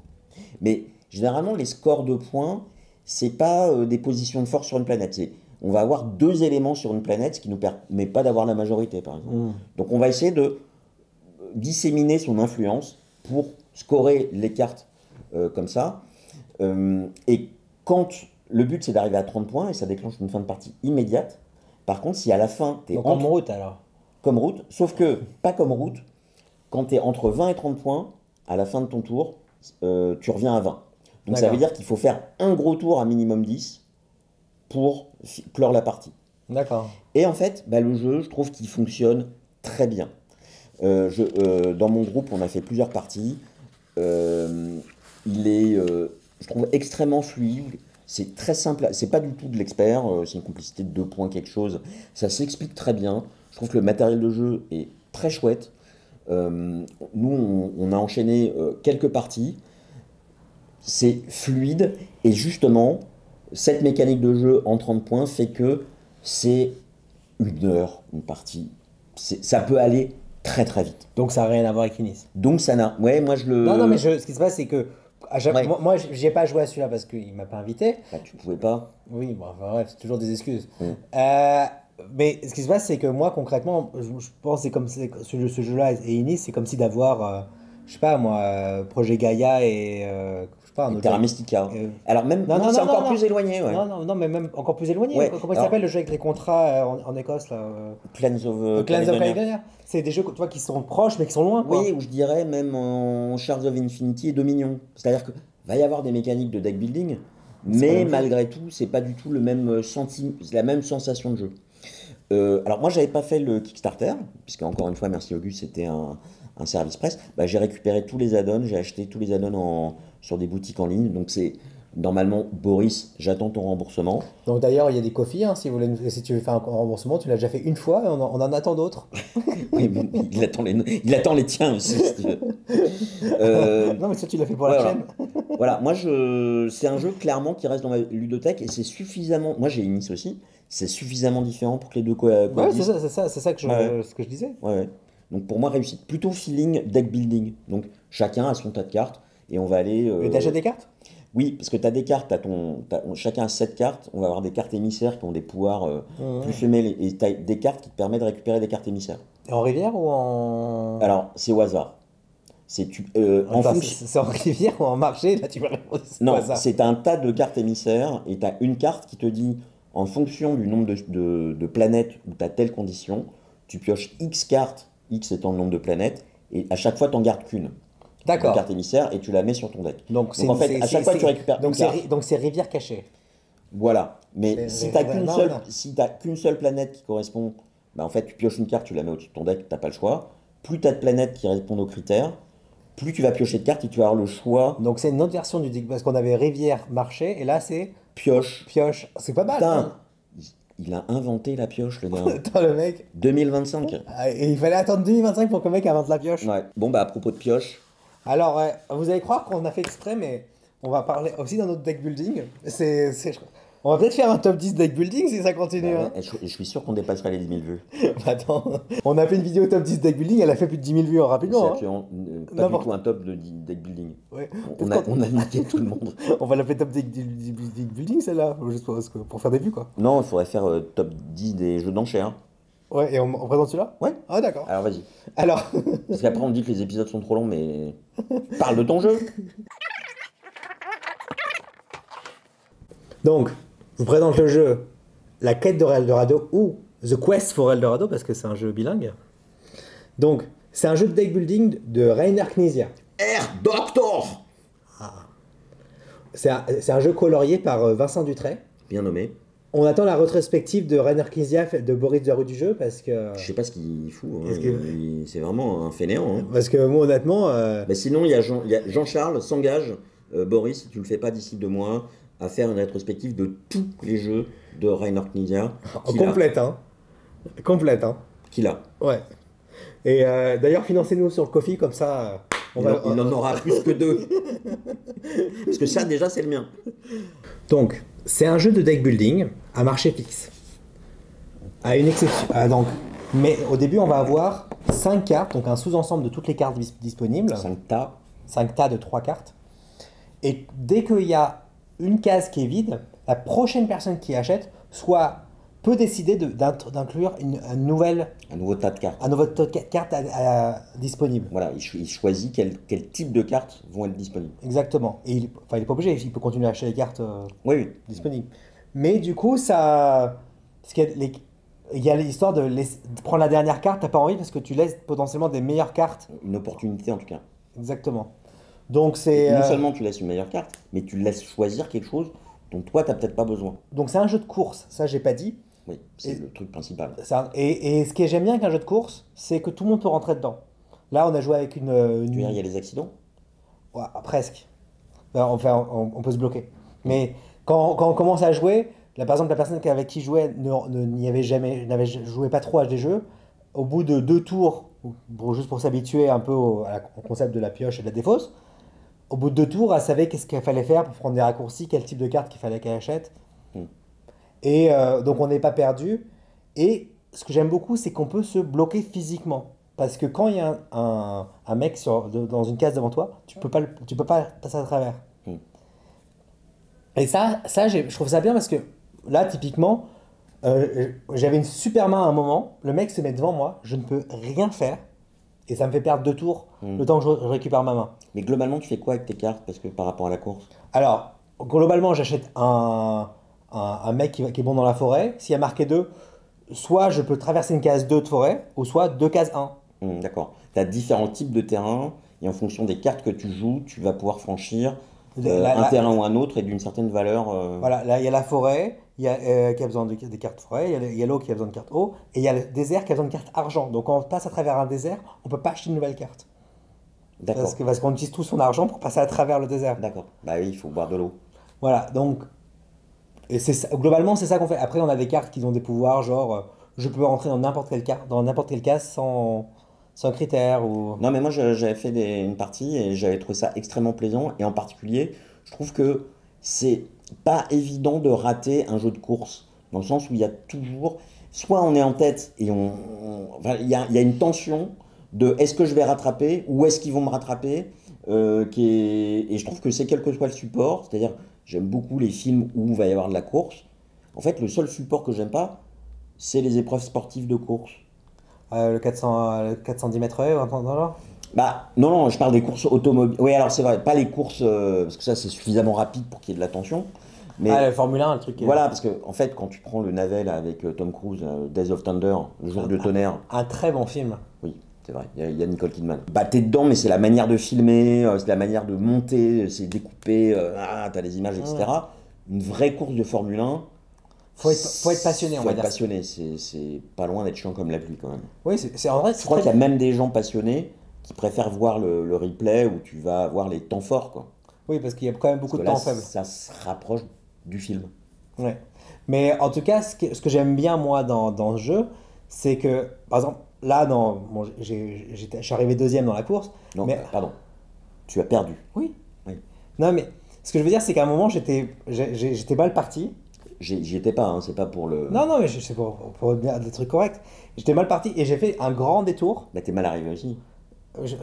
Mais généralement les scores de points, c'est pas des positions de force sur une planète, on va avoir 2 éléments sur une planète, ce qui ne nous permet pas d'avoir la majorité, par exemple. Donc on va essayer de disséminer son influence pour scorer les cartes comme ça. Et quand le but, c'est d'arriver à 30 points, et ça déclenche une fin de partie immédiate. Par contre, si à la fin, tu es comme route, alors. Comme route, sauf que, pas comme route, quand tu es entre 20 et 30 points, à la fin de ton tour, tu reviens à 20. Donc ça veut dire qu'il faut faire un gros tour à minimum 10 pour clore la partie. D'accord. Et en fait, bah, le jeu, je trouve qu'il fonctionne très bien. Dans mon groupe, on a fait plusieurs parties. Il est, je trouve, extrêmement fluide. C'est très simple. C'est pas du tout de l'expert. C'est une complicité de 2 points quelque chose. Ça s'explique très bien. Je trouve que le matériel de jeu est très chouette. Nous, on a enchaîné quelques parties. C'est fluide. Et justement, cette mécanique de jeu en 30 points fait que c'est 1 heure, une partie. Ça peut aller très très vite. Donc ça n'a rien à voir avec Inis. Donc ça n'a... Ouais, moi je le... Non, mais ce qui se passe, c'est que... Moi, j'y ai pas joué à celui-là parce qu'il m'a pas invité. Bah, tu pouvais pas. Oui, bon, enfin, bref, c'est toujours des excuses. Mais ce qui se passe, c'est que moi, concrètement, je pense que c'est comme ce jeu-là et Inis, c'est comme si d'avoir, je sais pas moi, Projet Gaïa et... je sais pas, un autre Terra Mystica. Alors même, c'est encore plus éloigné. Ouais. Non, mais même encore plus éloigné. Ouais. Comment il s'appelle le jeu avec les contrats en Écosse là Clans of Caledonia. C'est des jeux tu vois, qui sont proches mais qui sont loin. Quoi. Oui, ou je dirais même en Shards of Infinity et Dominion. C'est-à-dire que va y avoir des mécaniques de deck building, mais malgré tout, c'est pas du tout le même la même sensation de jeu. Alors moi, j'avais pas fait le Kickstarter, puisque encore une fois, merci Auguste, c'était un service presse. Bah, j'ai récupéré tous les add-ons, j'ai acheté tous les add-ons sur des boutiques en ligne, donc c'est normalement Boris, j'attends ton remboursement. Donc d'ailleurs, il y a des coffees, hein, si tu veux faire un remboursement, tu l'as déjà fait une fois, et on en attend d'autres. Oui, mais il attend les tiens aussi. Si tu veux. Non, mais ça tu l'as fait pour la chaîne. Voilà, moi c'est un jeu clairement qui reste dans ma ludothèque et c'est suffisamment. Moi j'ai Inis aussi, c'est suffisamment différent pour que les deux coexistent. Ouais, c'est ça que ce que je disais. Ouais. Donc pour moi réussite, plutôt feeling deck building. Donc chacun a son tas de cartes et on va aller. Et t'achètes des cartes? Oui, parce que tu as des cartes, chacun a 7 cartes, on va avoir des cartes émissaires qui ont des pouvoirs plus femelles, et tu as des cartes qui te permettent de récupérer des cartes émissaires. Et en rivière ou en... Alors, c'est au hasard. C'est en rivière ou en marché? Là, tu vas répondre. Non, c'est un tas de cartes émissaires, et tu as une carte qui te dit, en fonction du nombre de planètes où tu as telle condition, tu pioches X cartes, X étant le nombre de planètes, et à chaque fois, tu n'en gardes qu'une. D'accord. Une carte émissaire et tu la mets sur ton deck. Donc en fait, à chaque fois, tu récupères donc c'est rivière cachée. Voilà. Mais si tu n'as qu'une seule planète qui correspond, bah en fait, tu pioches une carte, tu la mets au-dessus de ton deck, tu n'as pas le choix. Plus tu as de planètes qui répondent aux critères, plus tu vas piocher de cartes et tu vas avoir le choix. Donc c'est une autre version du deck, parce qu'on avait rivière, marché, et là c'est Pioche. pioche. C'est pas mal. Putain, Hein. il a inventé la pioche, le gars. Attends, le mec. 2025. Et il fallait attendre 2025 pour que le mec invente la pioche. Ouais. Bon, bah, à propos de pioche, Alors, vous allez croire qu'on a fait exprès, mais on va parler aussi dans notre deck building. On va peut-être faire un top 10 deck building si ça continue. bah, Hein. ouais, je suis sûr qu'on dépassera les 10 000 vues. Attends, on a fait une vidéo top 10 deck building, elle a fait plus de 10 000 vues C'est rapidement. Hein. absolument pas du tout un top de deck building. Ouais. On a niqué tout le monde. On va l'appeler top deck building celle-là, juste pour faire des vues quoi. Non, il faudrait faire top 10 des jeux d'enchères. Ouais, et on présente celui-là. Ouais. Ah d'accord. Alors vas-y. Alors, Parce qu'après on dit que les épisodes sont trop longs, mais parle de ton jeu. donc, je vous présente le jeu La quête de Eldorado ou The Quest for Eldorado parce que c'est un jeu bilingue. Donc, c'est un jeu de deck building de Rainer Knizia. Air Doctor. C'est un jeu colorié par Vincent Dutray. Bien nommé. On attend la rétrospective de Rainer Knizia de Boris de Rue du jeu parce que... Je sais pas ce qu'il fout. Hein. Est-ce que- C'est vraiment un fainéant. Hein. Parce que moi honnêtement... Bah, sinon, il y a Jean-Charles s'engage, Boris, si tu le fais pas d'ici 2 mois, à faire une rétrospective de tous les jeux de Rainer Knizia. complète, hein. Complète, hein. Qu'il a. Ouais. Et d'ailleurs, financez-nous sur le Kofi, comme ça... Il en aura plus que 2. Parce que ça, déjà, c'est le mien. Donc, c'est un jeu de deck building à marché fixe. À une exception. Donc, mais au début, on va avoir 5 cartes, donc un sous-ensemble de toutes les cartes disponibles. 5 tas. 5 tas de 3 cartes. Et dès qu'il y a une case qui est vide, la prochaine personne qui achète peut décider d'inclure un Un nouveau tas de cartes. nouveau tas de cartes disponible. Voilà, il choisit quel type de cartes vont être disponibles. Exactement. Et il n'est pas obligé, il peut continuer à acheter les cartes Oui, oui. disponibles. Mais du coup, ça. Parce il y a l'histoire de prendre la dernière carte, t'as pas envie parce que tu laisses potentiellement des meilleures cartes. Une opportunité en tout cas. Exactement. Donc c'est. Non seulement tu laisses une meilleure carte, mais tu laisses choisir quelque chose dont toi t'as peut-être pas besoin. Donc c'est un jeu de course, ça j'ai pas dit. Oui, c'est le truc principal. Et ce que j'aime bien avec un jeu de course, c'est que tout le monde peut rentrer dedans. Là, on a joué avec Tu veux dire, il y a les accidents? Ouais, presque. Enfin, on peut se bloquer. Mais quand on commence à jouer, par exemple, la personne avec qui je jouais n'avait joué pas trop à des jeux. Au bout de 2 tours, juste pour s'habituer un peu au concept de la pioche et de la défausse, au bout de 2 tours, elle savait qu'est-ce qu'il fallait faire pour prendre des raccourcis, quel type de carte qu'il fallait qu'elle achète. Et donc on n'est pas perdu. Et ce que j'aime beaucoup, c'est qu'on peut se bloquer physiquement. Parce que quand il y a un mec dans une case devant toi, tu peux pas passer à travers. Et ça je trouve ça bien parce que là, typiquement, j'avais une super main à un moment, le mec se met devant moi, je ne peux rien faire. Et ça me fait perdre 2 tours le temps que je récupère ma main. Mais globalement, tu fais quoi avec tes cartes parce que par rapport à la course? Alors, globalement, j'achète un mec qui est bon dans la forêt. S'il y a marqué 2, soit je peux traverser une case 2 de forêt, ou soit 2 cases 1. D'accord. Tu as différents types de terrains, et en fonction des cartes que tu joues, tu vas pouvoir franchir un terrain ou un autre et d'une certaine valeur. Voilà, là il y a la forêt, qui a besoin des cartes forêt, il y a l'eau qui a besoin de cartes eau, et il y a le désert qui a besoin de cartes argent. Donc quand on passe à travers un désert, on peut pas acheter une nouvelle carte. D'accord. Parce qu'on utilise tout son argent pour passer à travers le désert. D'accord. Bah oui, il faut boire de l'eau. Voilà, donc globalement c'est ça qu'on fait. Après on a des cartes qui ont des pouvoirs, genre je peux rentrer dans n'importe quelle case sans critères ou... Non, mais moi j'avais fait une partie et j'avais trouvé ça extrêmement plaisant. Et en particulier, je trouve que c'est pas évident de rater un jeu de course. Dans le sens où il y a toujours. Soit on est en tête et enfin, il y a une tension de est-ce que je vais rattraper ou est-ce qu'ils vont me rattraper et je trouve que c'est quel que soit le support. C'est-à-dire, j'aime beaucoup les films où il va y avoir de la course. En fait, le seul support que j'aime pas, c'est les épreuves sportives de course. Le 410 mètres haies, un peu dans là. Bah, non, je parle des courses automobiles. Oui, alors c'est vrai, pas les courses, parce que ça c'est suffisamment rapide pour qu'il y ait de la tension. Mais le Formule 1, le truc. Voilà, parce que en fait, quand tu prends le navet là, avec Tom Cruise, Days of Thunder, Le Jour de Tonnerre. Un très bon film. Oui, c'est vrai, il y a Nicole Kidman. Bah, t'es dedans, mais c'est la manière de filmer, c'est la manière de monter, c'est découpé, t'as les images, etc. Une vraie course de Formule 1. Faut être passionné, on va dire. Faut être passionné, c'est pas loin d'être chiant comme la pluie quand même. Oui, c'est en vrai. Je crois qu'il y a même des gens passionnés qui préfèrent voir le replay où tu vas voir les temps forts, quoi. Oui, parce qu'il y a quand même beaucoup de temps faible. Ça se rapproche du film. Ouais. Mais en tout cas, ce que j'aime bien, moi, dans ce jeu, c'est que, par exemple, là, bon, je suis arrivé deuxième dans la course. Non, mais... pardon. Tu as perdu. Oui. Oui. Non, mais ce que je veux dire, c'est qu'à un moment, j'étais mal parti. J'y étais pas, hein, c'est pas pour le... Non, mais c'est pour dire des trucs corrects. J'étais mal parti et j'ai fait un grand détour. Bah, t'es mal arrivé aussi.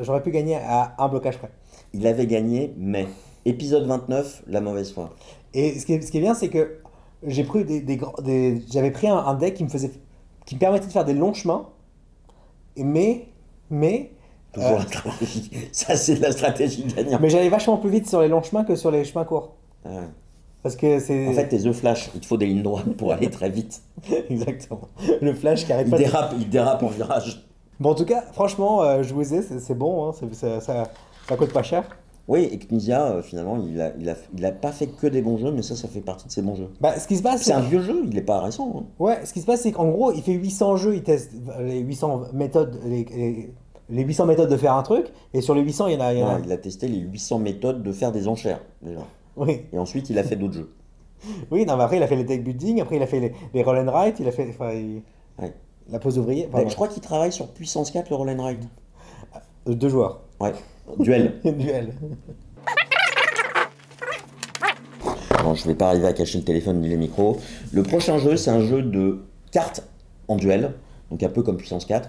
J'aurais pu gagner à un blocage près. Il avait gagné, mais... Épisode 29, la mauvaise foi. Et ce qui est bien, c'est que j'ai pris j'avais pris un deck qui me permettait de faire des longs chemins, mais Toujours la stratégie. Ça, c'est de la stratégie gagnante. mais j'allais vachement plus vite sur les longs chemins que sur les chemins courts. Ah. Parce que c'est... En fait, t'es The Flash, il te faut des lignes droites pour aller très vite. Exactement. Le Flash qui arrête Il dérape en virage. Bon, en tout cas, franchement, je vous ai, c'est bon, hein, ça coûte pas cher. Oui, et Knizia, finalement, il a pas fait que des bons jeux, mais ça fait partie de ses bons jeux. Bah, ce qui se passe, c'est un vieux jeu, il est pas récent. Hein. Ouais, ce qui se passe, c'est qu'en gros, il fait 800 jeux, il teste les 800 méthodes, les 800 méthodes de faire un truc, et sur les 800, il y en a... Il a testé les 800 méthodes de faire des enchères, déjà. Oui. Et ensuite, il a fait d'autres jeux. Oui, non, mais après, il a fait les deck building, après, il a fait les roll and write, il a fait... Ouais. La pause ouvrier. Je crois qu'il travaille sur Puissance 4, le roll and write. 2 joueurs. Ouais, duel. Duel. Non, je vais pas arriver à cacher le téléphone ni les micros. Le prochain jeu, c'est un jeu de cartes en duel, donc un peu comme Puissance 4,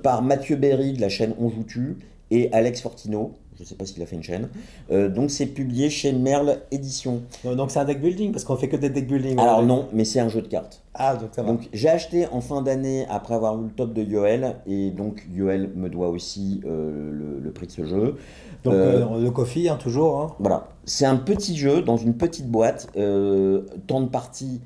par Mathieu Berry de la chaîne On Joue Tu et Alex Fortino. Je ne sais pas s'il a fait une chaîne. Donc c'est publié chez Merle Éditions. Donc c'est un deck building parce qu'on fait que des deck building. Alors non, mais c'est un jeu de cartes. Ah, donc ça va. Donc j'ai acheté en fin d'année après avoir lu le top de Yoel, et donc Yoel me doit aussi le prix de ce jeu. Donc le coffee, hein, toujours. Hein. Voilà, c'est un petit jeu dans une petite boîte, temps de partie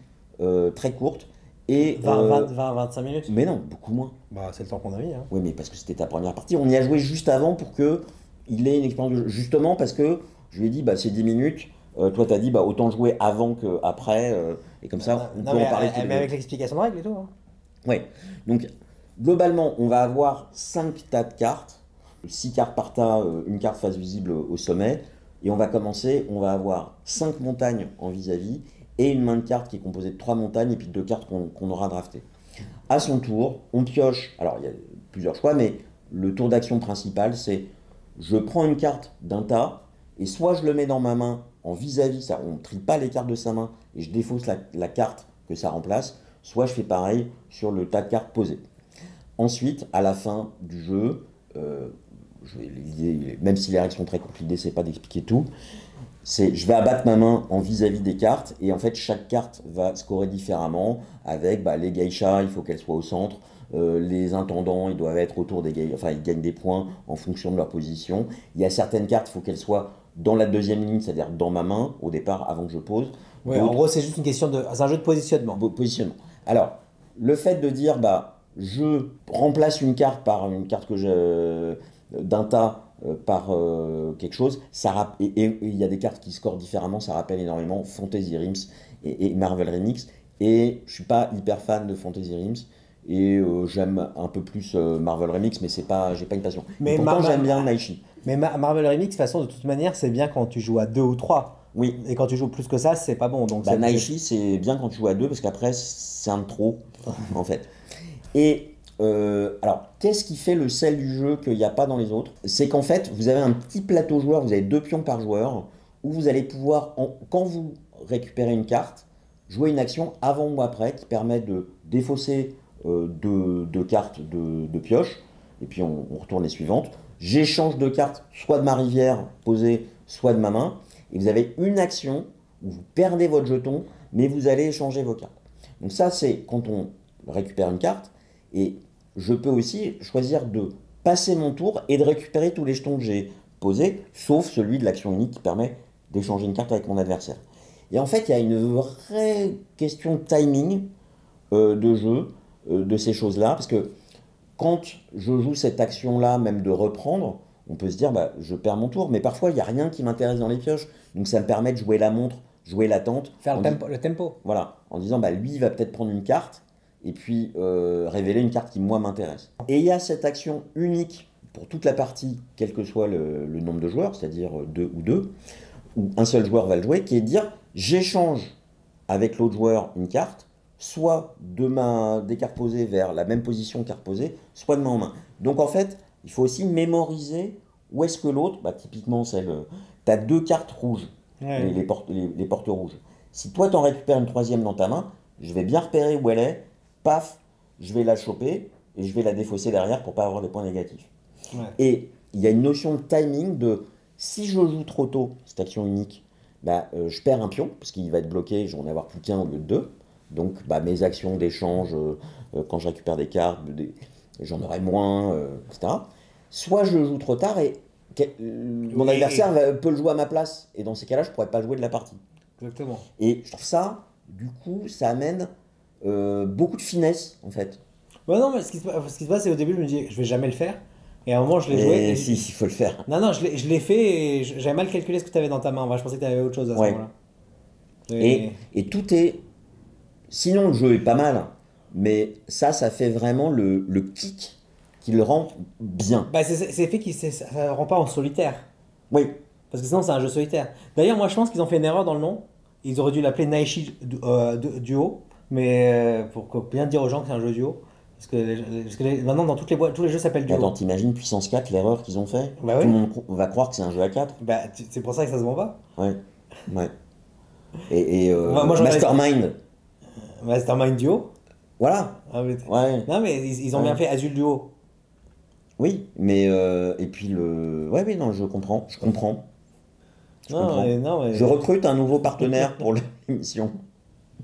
très courte. Et 25 minutes. Mais non, beaucoup moins. Bah, c'est le temps qu'on a mis. Hein. Oui, mais parce que c'était ta première partie. On y a joué juste avant pour que il ait une expérience de jeu. Justement parce que je lui ai dit, bah, c'est 10 minutes. Toi, t'as dit, bah, autant jouer avant qu'après. Et comme ça, on peut en parler. Mais avec l'explication de règles et tout. Hein. Ouais. Donc, globalement, on va avoir 5 tas de cartes. 6 cartes par tas, une carte face visible au sommet. Et on va commencer, on va avoir 5 montagnes en vis-à-vis. Et une main de cartes qui est composée de 3 montagnes et puis 2 cartes qu'on aura draftées. À son tour, on pioche. Alors, il y a plusieurs choix, mais le tour d'action principal, c'est je prends une carte d'un tas et soit je le mets dans ma main en vis-à-vis, on ne trie pas les cartes de sa main et je défausse la carte que ça remplace, soit je fais pareil sur le tas de cartes posées. Ensuite, à la fin du jeu, même si les règles sont très compliquées, c'est pas d'expliquer tout. Je vais abattre ma main en vis-à-vis des cartes et en fait chaque carte va scorer différemment avec les geishas, il faut qu'elles soient au centre, les intendants ils doivent être autour des geishas, enfin ils gagnent des points en fonction de leur position. Il y a certaines cartes, il faut qu'elles soient dans la deuxième ligne, c'est-à-dire dans ma main au départ avant que je pose. Ouais, en gros c'est juste une question c'est un jeu de positionnement. Positionnement. Alors le fait de dire je remplace une carte par une carte d'un tas par quelque chose, et il y a des cartes qui scorent différemment, ça rappelle énormément Fantasy Realms et Marvel Remix, et je suis pas hyper fan de Fantasy Realms, et j'aime un peu plus Marvel Remix, mais j'ai pas une passion. Mais pourtant j'aime bien Naishi. Mais Marvel Remix, de toute façon, de toute manière, c'est bien quand tu joues à 2 ou 3. Oui. Et quand tu joues plus que ça, c'est pas bon. Donc Naishi, c'est bien quand tu joues à 2, parce qu'après, c'est un de trop, en fait. Et alors, qu'est-ce qui fait le sel du jeu qu'il n'y a pas dans les autres? C'est qu'en fait, vous avez un petit plateau joueur, vous avez 2 pions par joueur, où vous allez pouvoir, quand vous récupérez une carte, jouer une action avant ou après qui permet de défausser 2 cartes de pioche, et puis on retourne les suivantes. J'échange 2 cartes, soit de ma rivière posée, soit de ma main, et vous avez une action où vous perdez votre jeton, mais vous allez échanger vos cartes. Donc ça, c'est quand on récupère une carte, et je peux aussi choisir de passer mon tour et de récupérer tous les jetons que j'ai posés, sauf celui de l'action unique qui permet d'échanger une carte avec mon adversaire. Et en fait, il y a une vraie question de timing de jeu de ces choses-là, parce que quand je joue cette action-là, même de reprendre, on peut se dire, je perds mon tour, mais parfois, il n'y a rien qui m'intéresse dans les pioches, donc ça me permet de jouer la montre, jouer l'attente. Faire le tempo. Voilà, en disant, lui, il va peut-être prendre une carte, et puis révéler une carte qui, moi, m'intéresse. Et il y a cette action unique pour toute la partie, quel que soit le nombre de joueurs, c'est-à-dire 2 ou un seul joueur va le jouer, qui est de dire j'échange avec l'autre joueur une carte, soit des cartes posées vers la même position carte posée, soit de main en main. Donc en fait, il faut aussi mémoriser où est-ce que l'autre, typiquement tu as 2 cartes rouges, les portes rouges. Si toi t'en récupères une troisième dans ta main, je vais bien repérer où elle est, paf, je vais la choper et je vais la défausser derrière pour pas avoir des points négatifs. Ouais. Et il y a une notion de timing de si je joue trop tôt cette action unique, je perds un pion parce qu'il va être bloqué, je vais en avoir plus qu'un au lieu de 2. Donc mes actions d'échange, quand je récupère des cartes, j'en aurai moins, etc. Soit je joue trop tard et mon adversaire peut le jouer à ma place. Et dans ces cas-là, je ne pourrais pas jouer de la partie. Exactement. Et je trouve ça, du coup, ça amène beaucoup de finesse, en fait. Ouais, non, mais ce qui se passe, c'est au début, je me dis, je vais jamais le faire. Et à un moment, je l'ai joué. Et si, il faut le faire. Non, je l'ai fait et j'avais mal calculé ce que tu avais dans ta main. Je pensais que tu avais autre chose à ce moment-là. Et tout est... Sinon, le jeu est pas mal, mais ça fait vraiment le kick qui le rend bien. C'est fait ça rend pas en solitaire. Oui. Parce que sinon, c'est un jeu solitaire. D'ailleurs, moi, je pense qu'ils ont fait une erreur dans le nom. Ils auraient dû l'appeler Naishi Duo, mais pour bien dire aux gens que c'est un jeu duo. Parce que maintenant, dans tous les jeux s'appellent duo. Attends, t'imagines Puissance 4, l'erreur qu'ils ont fait? Tout le monde va croire que c'est un jeu à 4. C'est pour ça que ça se vend pas. Ouais. Et moi, Mastermind. Mastermind Duo. Voilà. Ouais. Non, mais ils ont bien fait Azul Duo. Oui, mais et puis non, je comprends. Je recrute un nouveau partenaire pour l'émission.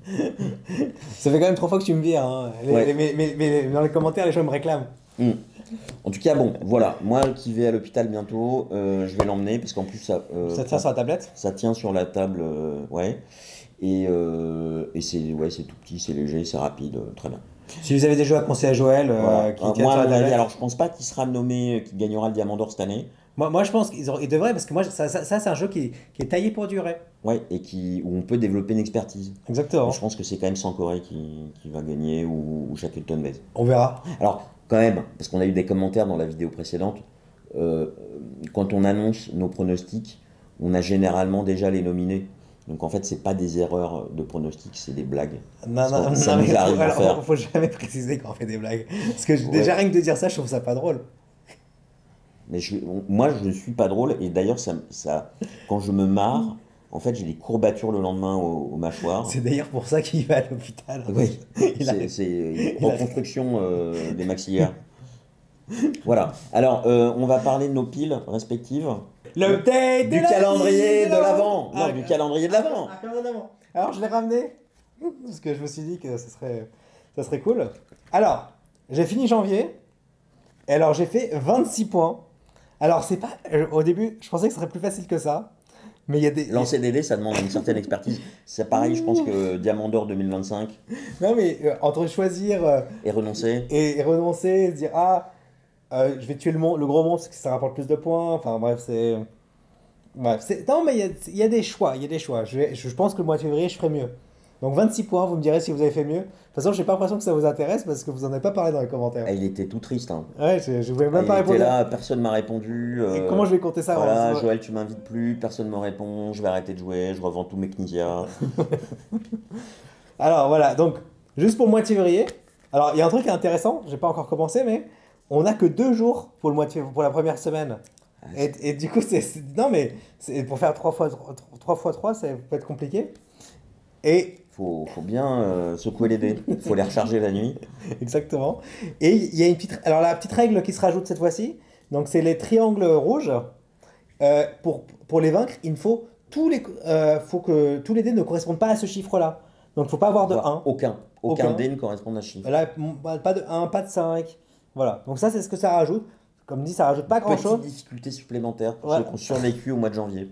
Ça fait quand même 3 fois que tu me vires. Hein. Mais dans les commentaires, les gens me réclament. En tout cas, bon, voilà. Moi qui vais à l'hôpital bientôt, je vais l'emmener parce qu'en plus ça tient sur la tablette. Ça tient sur la table, ouais. Et c'est tout petit, c'est léger, c'est rapide, très bien. Si vous avez des jeux à conseiller à Joël, alors je pense pas qu'il sera nommé, qu'il gagnera le Diamant d'Or cette année. Moi je pense qu'ils devraient, parce que moi ça c'est un jeu qui est taillé pour durer. Ouais, et où on peut développer une expertise. Exactement. Mais je pense que c'est quand même Sankoré qui va gagner ou Shackleton Base. On verra. Alors quand même, parce qu'on a eu des commentaires dans la vidéo précédente, quand on annonce nos pronostics, on a généralement déjà les nominés. Donc en fait, c'est pas des erreurs de pronostic, c'est des blagues. Non, faut jamais préciser qu'on fait des blagues. Parce que déjà rien que de dire ça, je trouve ça pas drôle. Mais moi, je suis pas drôle, et d'ailleurs, quand je me marre, en fait, j'ai des courbatures le lendemain aux mâchoires. C'est d'ailleurs pour ça qu'il va à l'hôpital. Oui, c'est reconstruction des maxillaires. Voilà. Alors, on va parler de nos piles respectives. L'update du calendrier de l'Avent. Non, du calendrier de l'Avent. Alors, je l'ai ramené parce que je me suis dit que ça serait cool. Alors, j'ai fini janvier. Et alors, j'ai fait 26 points. Alors, c'est pas... Au début, je pensais que ce serait plus facile que ça. Mais il y a des... Lancer des dés, ça demande une certaine expertise. C'est pareil, je pense que Diamant d'Or 2025. Non, mais entre choisir... et renoncer. Et renoncer, et se dire, je vais tuer le gros monstre parce que ça rapporte plus de points. Enfin, bref, c'est... Non, mais il y a des choix. Je pense que le mois de février, je ferai mieux. Donc 26 points, vous me direz si vous avez fait mieux. De toute façon, j'ai pas l'impression que ça vous intéresse parce que vous en avez pas parlé dans les commentaires. Il était tout triste. Hein. Ouais, je voulais même pas répondre. Il était là, personne m'a répondu. Et comment je vais compter ça? Voilà, Joël, tu m'invites plus, personne me répond, je vais arrêter de jouer, je revends tous mes Knizia. Alors voilà, donc juste pour le mois de février. Alors il y a un truc intéressant, j'ai pas encore commencé, mais on n'a que 2 jours pour le mois de février, pour la première semaine. Et du coup, non mais pour faire 3 fois 3, ça peut être compliqué. Et faut bien secouer les dés, il faut les recharger la nuit. Exactement. Et il y a alors la petite règle qui se rajoute cette fois-ci, donc c'est les triangles rouges. Pour les vaincre, il faut que tous les dés ne correspondent pas à ce chiffre-là. Donc il ne faut pas avoir de 1. Aucun dé ne correspond à ce chiffre. Là, pas de 1, pas de 5. Voilà. Donc ça, c'est ce que ça rajoute. Comme dit, ça rajoute pas grand-chose. Petite difficulté supplémentaire pour ceux qui ont survécu au mois de janvier.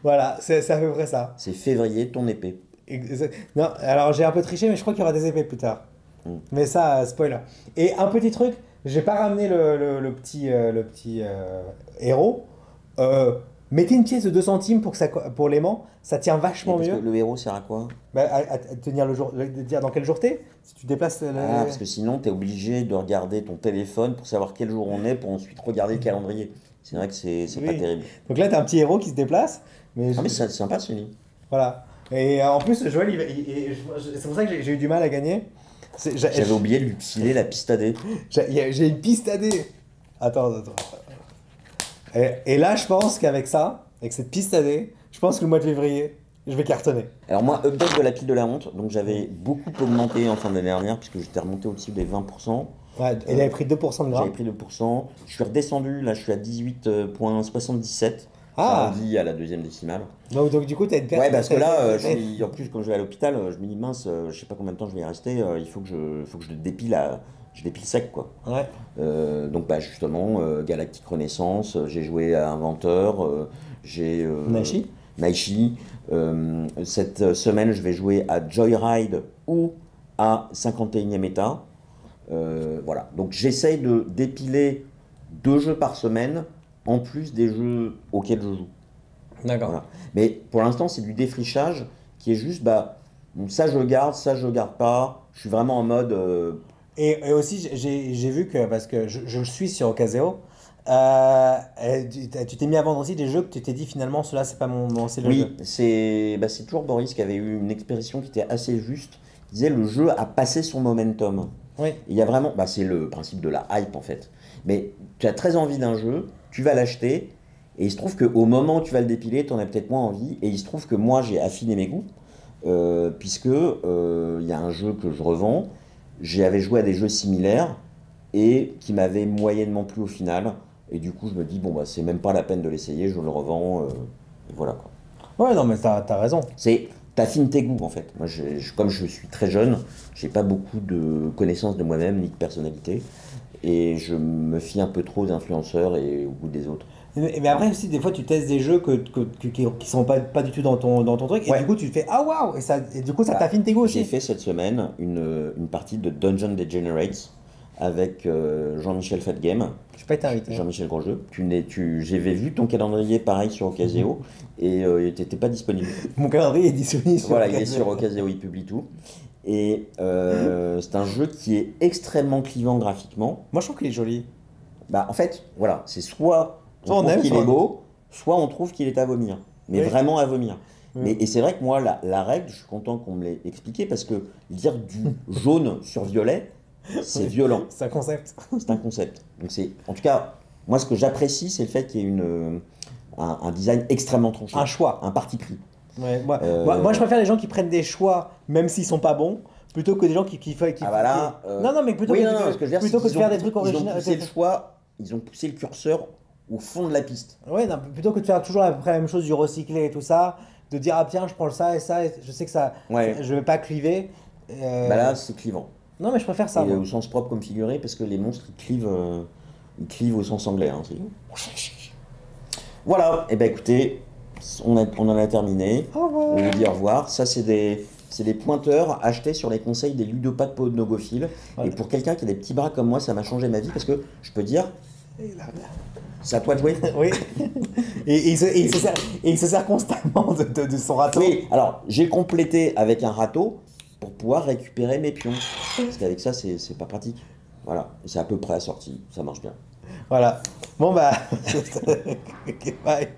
Voilà, c'est à peu près ça. C'est février, ton épée. Non, alors j'ai un peu triché, mais je crois qu'il y aura des épées plus tard. Mais ça, spoiler. Et un petit truc, j'ai pas ramené le petit héros, Mettez une pièce de 2 centimes pour l'aimant, ça tient vachement parce mieux. que le héros sert à quoi? Bah, à tenir le jour, de dire dans quel jour t'es. Si tu déplaces Parce que sinon, tu es obligé de regarder ton téléphone pour savoir quel jour on est, pour ensuite regarder le calendrier. C'est vrai que c'est pas terrible. Donc là, t'as un petit héros qui se déplace. Mais c'est sympa, ce lit. Voilà. Et en plus, Joël, c'est pour ça que j'ai eu du mal à gagner. J'avais oublié de lui filer la piste AD. J'ai une piste AD. Attends. Et là, je pense qu'avec ça, avec cette piste AD, je pense que le mois de février, je vais cartonner. Alors moi, update de la pile de la honte. Donc j'avais beaucoup augmenté en fin d'année dernière, puisque j'étais remonté au-dessus des 20%. Ouais, et il avait pris 2% de gras. J'avais pris 2%. Je suis redescendu, là je suis à 18,77. Ah. Ça dit à la deuxième décimale. Donc du coup, tu as une perte. Ouais, parce que là, en plus, quand je vais à l'hôpital, je me dis mince, je sais pas combien de temps je vais y rester, il faut que je le dépile je dépile sec, quoi. Ouais. Donc, bah, justement, Galactic Renaissance, j'ai joué à Inventeur, j'ai. Naishi. Cette semaine, je vais jouer à Joyride ou à 51e état. Voilà. Donc, j'essaye de dépiler 2 jeux par semaine en plus des jeux auxquels je joue. D'accord. Voilà. Mais pour l'instant, c'est du défrichage qui est juste, bah, ça je garde pas. Je suis vraiment en mode. Et aussi, j'ai vu que, parce que je suis sur Ocaseo, tu t'es mis à vendre aussi des jeux que tu t'es dit finalement, cela c'est pas c'est le jeu. Oui, c'est toujours Boris qui avait eu une expression qui était assez juste. Il disait le jeu a passé son momentum. Oui. Il y a vraiment, bah, c'est le principe de la hype en fait. Mais tu as très envie d'un jeu, tu vas l'acheter, et il se trouve qu'au moment où tu vas le dépiler, tu en as peut-être moins envie. Et il se trouve que moi j'ai affiné mes goûts, puisque il y a un jeu que je revends. J'avais joué à des jeux similaires et qui m'avaient moyennement plu au final. Et du coup, je me dis, bon, bah, c'est même pas la peine de l'essayer, je le revends. Et voilà quoi. Ouais, non, mais t'as raison. T'affines tes goûts en fait. Moi, comme je suis très jeune, j'ai pas beaucoup de connaissances de moi-même ni de personnalité. Et je me fie un peu trop d'influenceurs et au goût des autres. Mais après aussi, des fois, tu testes des jeux qui sont pas du tout dans ton truc. Et du coup, tu te fais ah waouh! Et du coup, ça t'affine tes goûts aussi. J'ai fait cette semaine une partie de Dungeon Degenerates avec Jean-Michel Fatgame. Je n'ai pas été invité. Jean-Michel Grosjeu. J'avais vu ton calendrier pareil sur Ocaseo et tu n'étais pas disponible. Mon calendrier est disponible sur Voilà, il est sur Ocaseo, il publie tout. Et c'est un jeu qui est extrêmement clivant graphiquement. Moi, je trouve qu'il est joli. Bah, en fait, voilà, c'est soit on trouve qu'il est beau, soit on trouve qu'il est à vomir. Mais vraiment à vomir. Et c'est vrai que moi, la règle, je suis content qu'on me l'ait expliqué parce que dire du jaune sur violet, c'est violent. C'est un concept. C'est un concept. Donc en tout cas, moi, ce que j'apprécie, c'est le fait qu'il y ait un design extrêmement tranché. Un choix. Un parti pris. Ouais, moi, je préfère les gens qui prennent des choix, même s'ils sont pas bons, plutôt que des gens qui Non, mais plutôt que de faire des trucs originaux. Ils ont poussé le curseur au fond de la piste. Ouais, non, plutôt que de faire toujours à peu près la même chose, du recyclé et tout ça, de dire ah tiens, je prends ça et ça, et je sais que ça, je vais pas cliver. Bah là, c'est clivant. Non, mais je préfère ça. Et au sens propre comme figuré, parce que les monstres ils clivent au sens anglais. Hein, voilà, et ben écoutez, on en a terminé. Au revoir. On vous dit au revoir. Ça, c'est des pointeurs achetés sur les conseils des ludopathes podnogophiles. Ouais. Et pour quelqu'un qui a des petits bras comme moi, ça m'a changé ma vie parce que je peux dire. C'est à toi de jouer. Oui. Et il se sert constamment de son râteau. Oui, alors j'ai complété avec un râteau pour pouvoir récupérer mes pions. Parce qu'avec ça, c'est pas pratique. Voilà, c'est à peu près assorti, ça marche bien. Voilà. Bon bah. Okay, bye.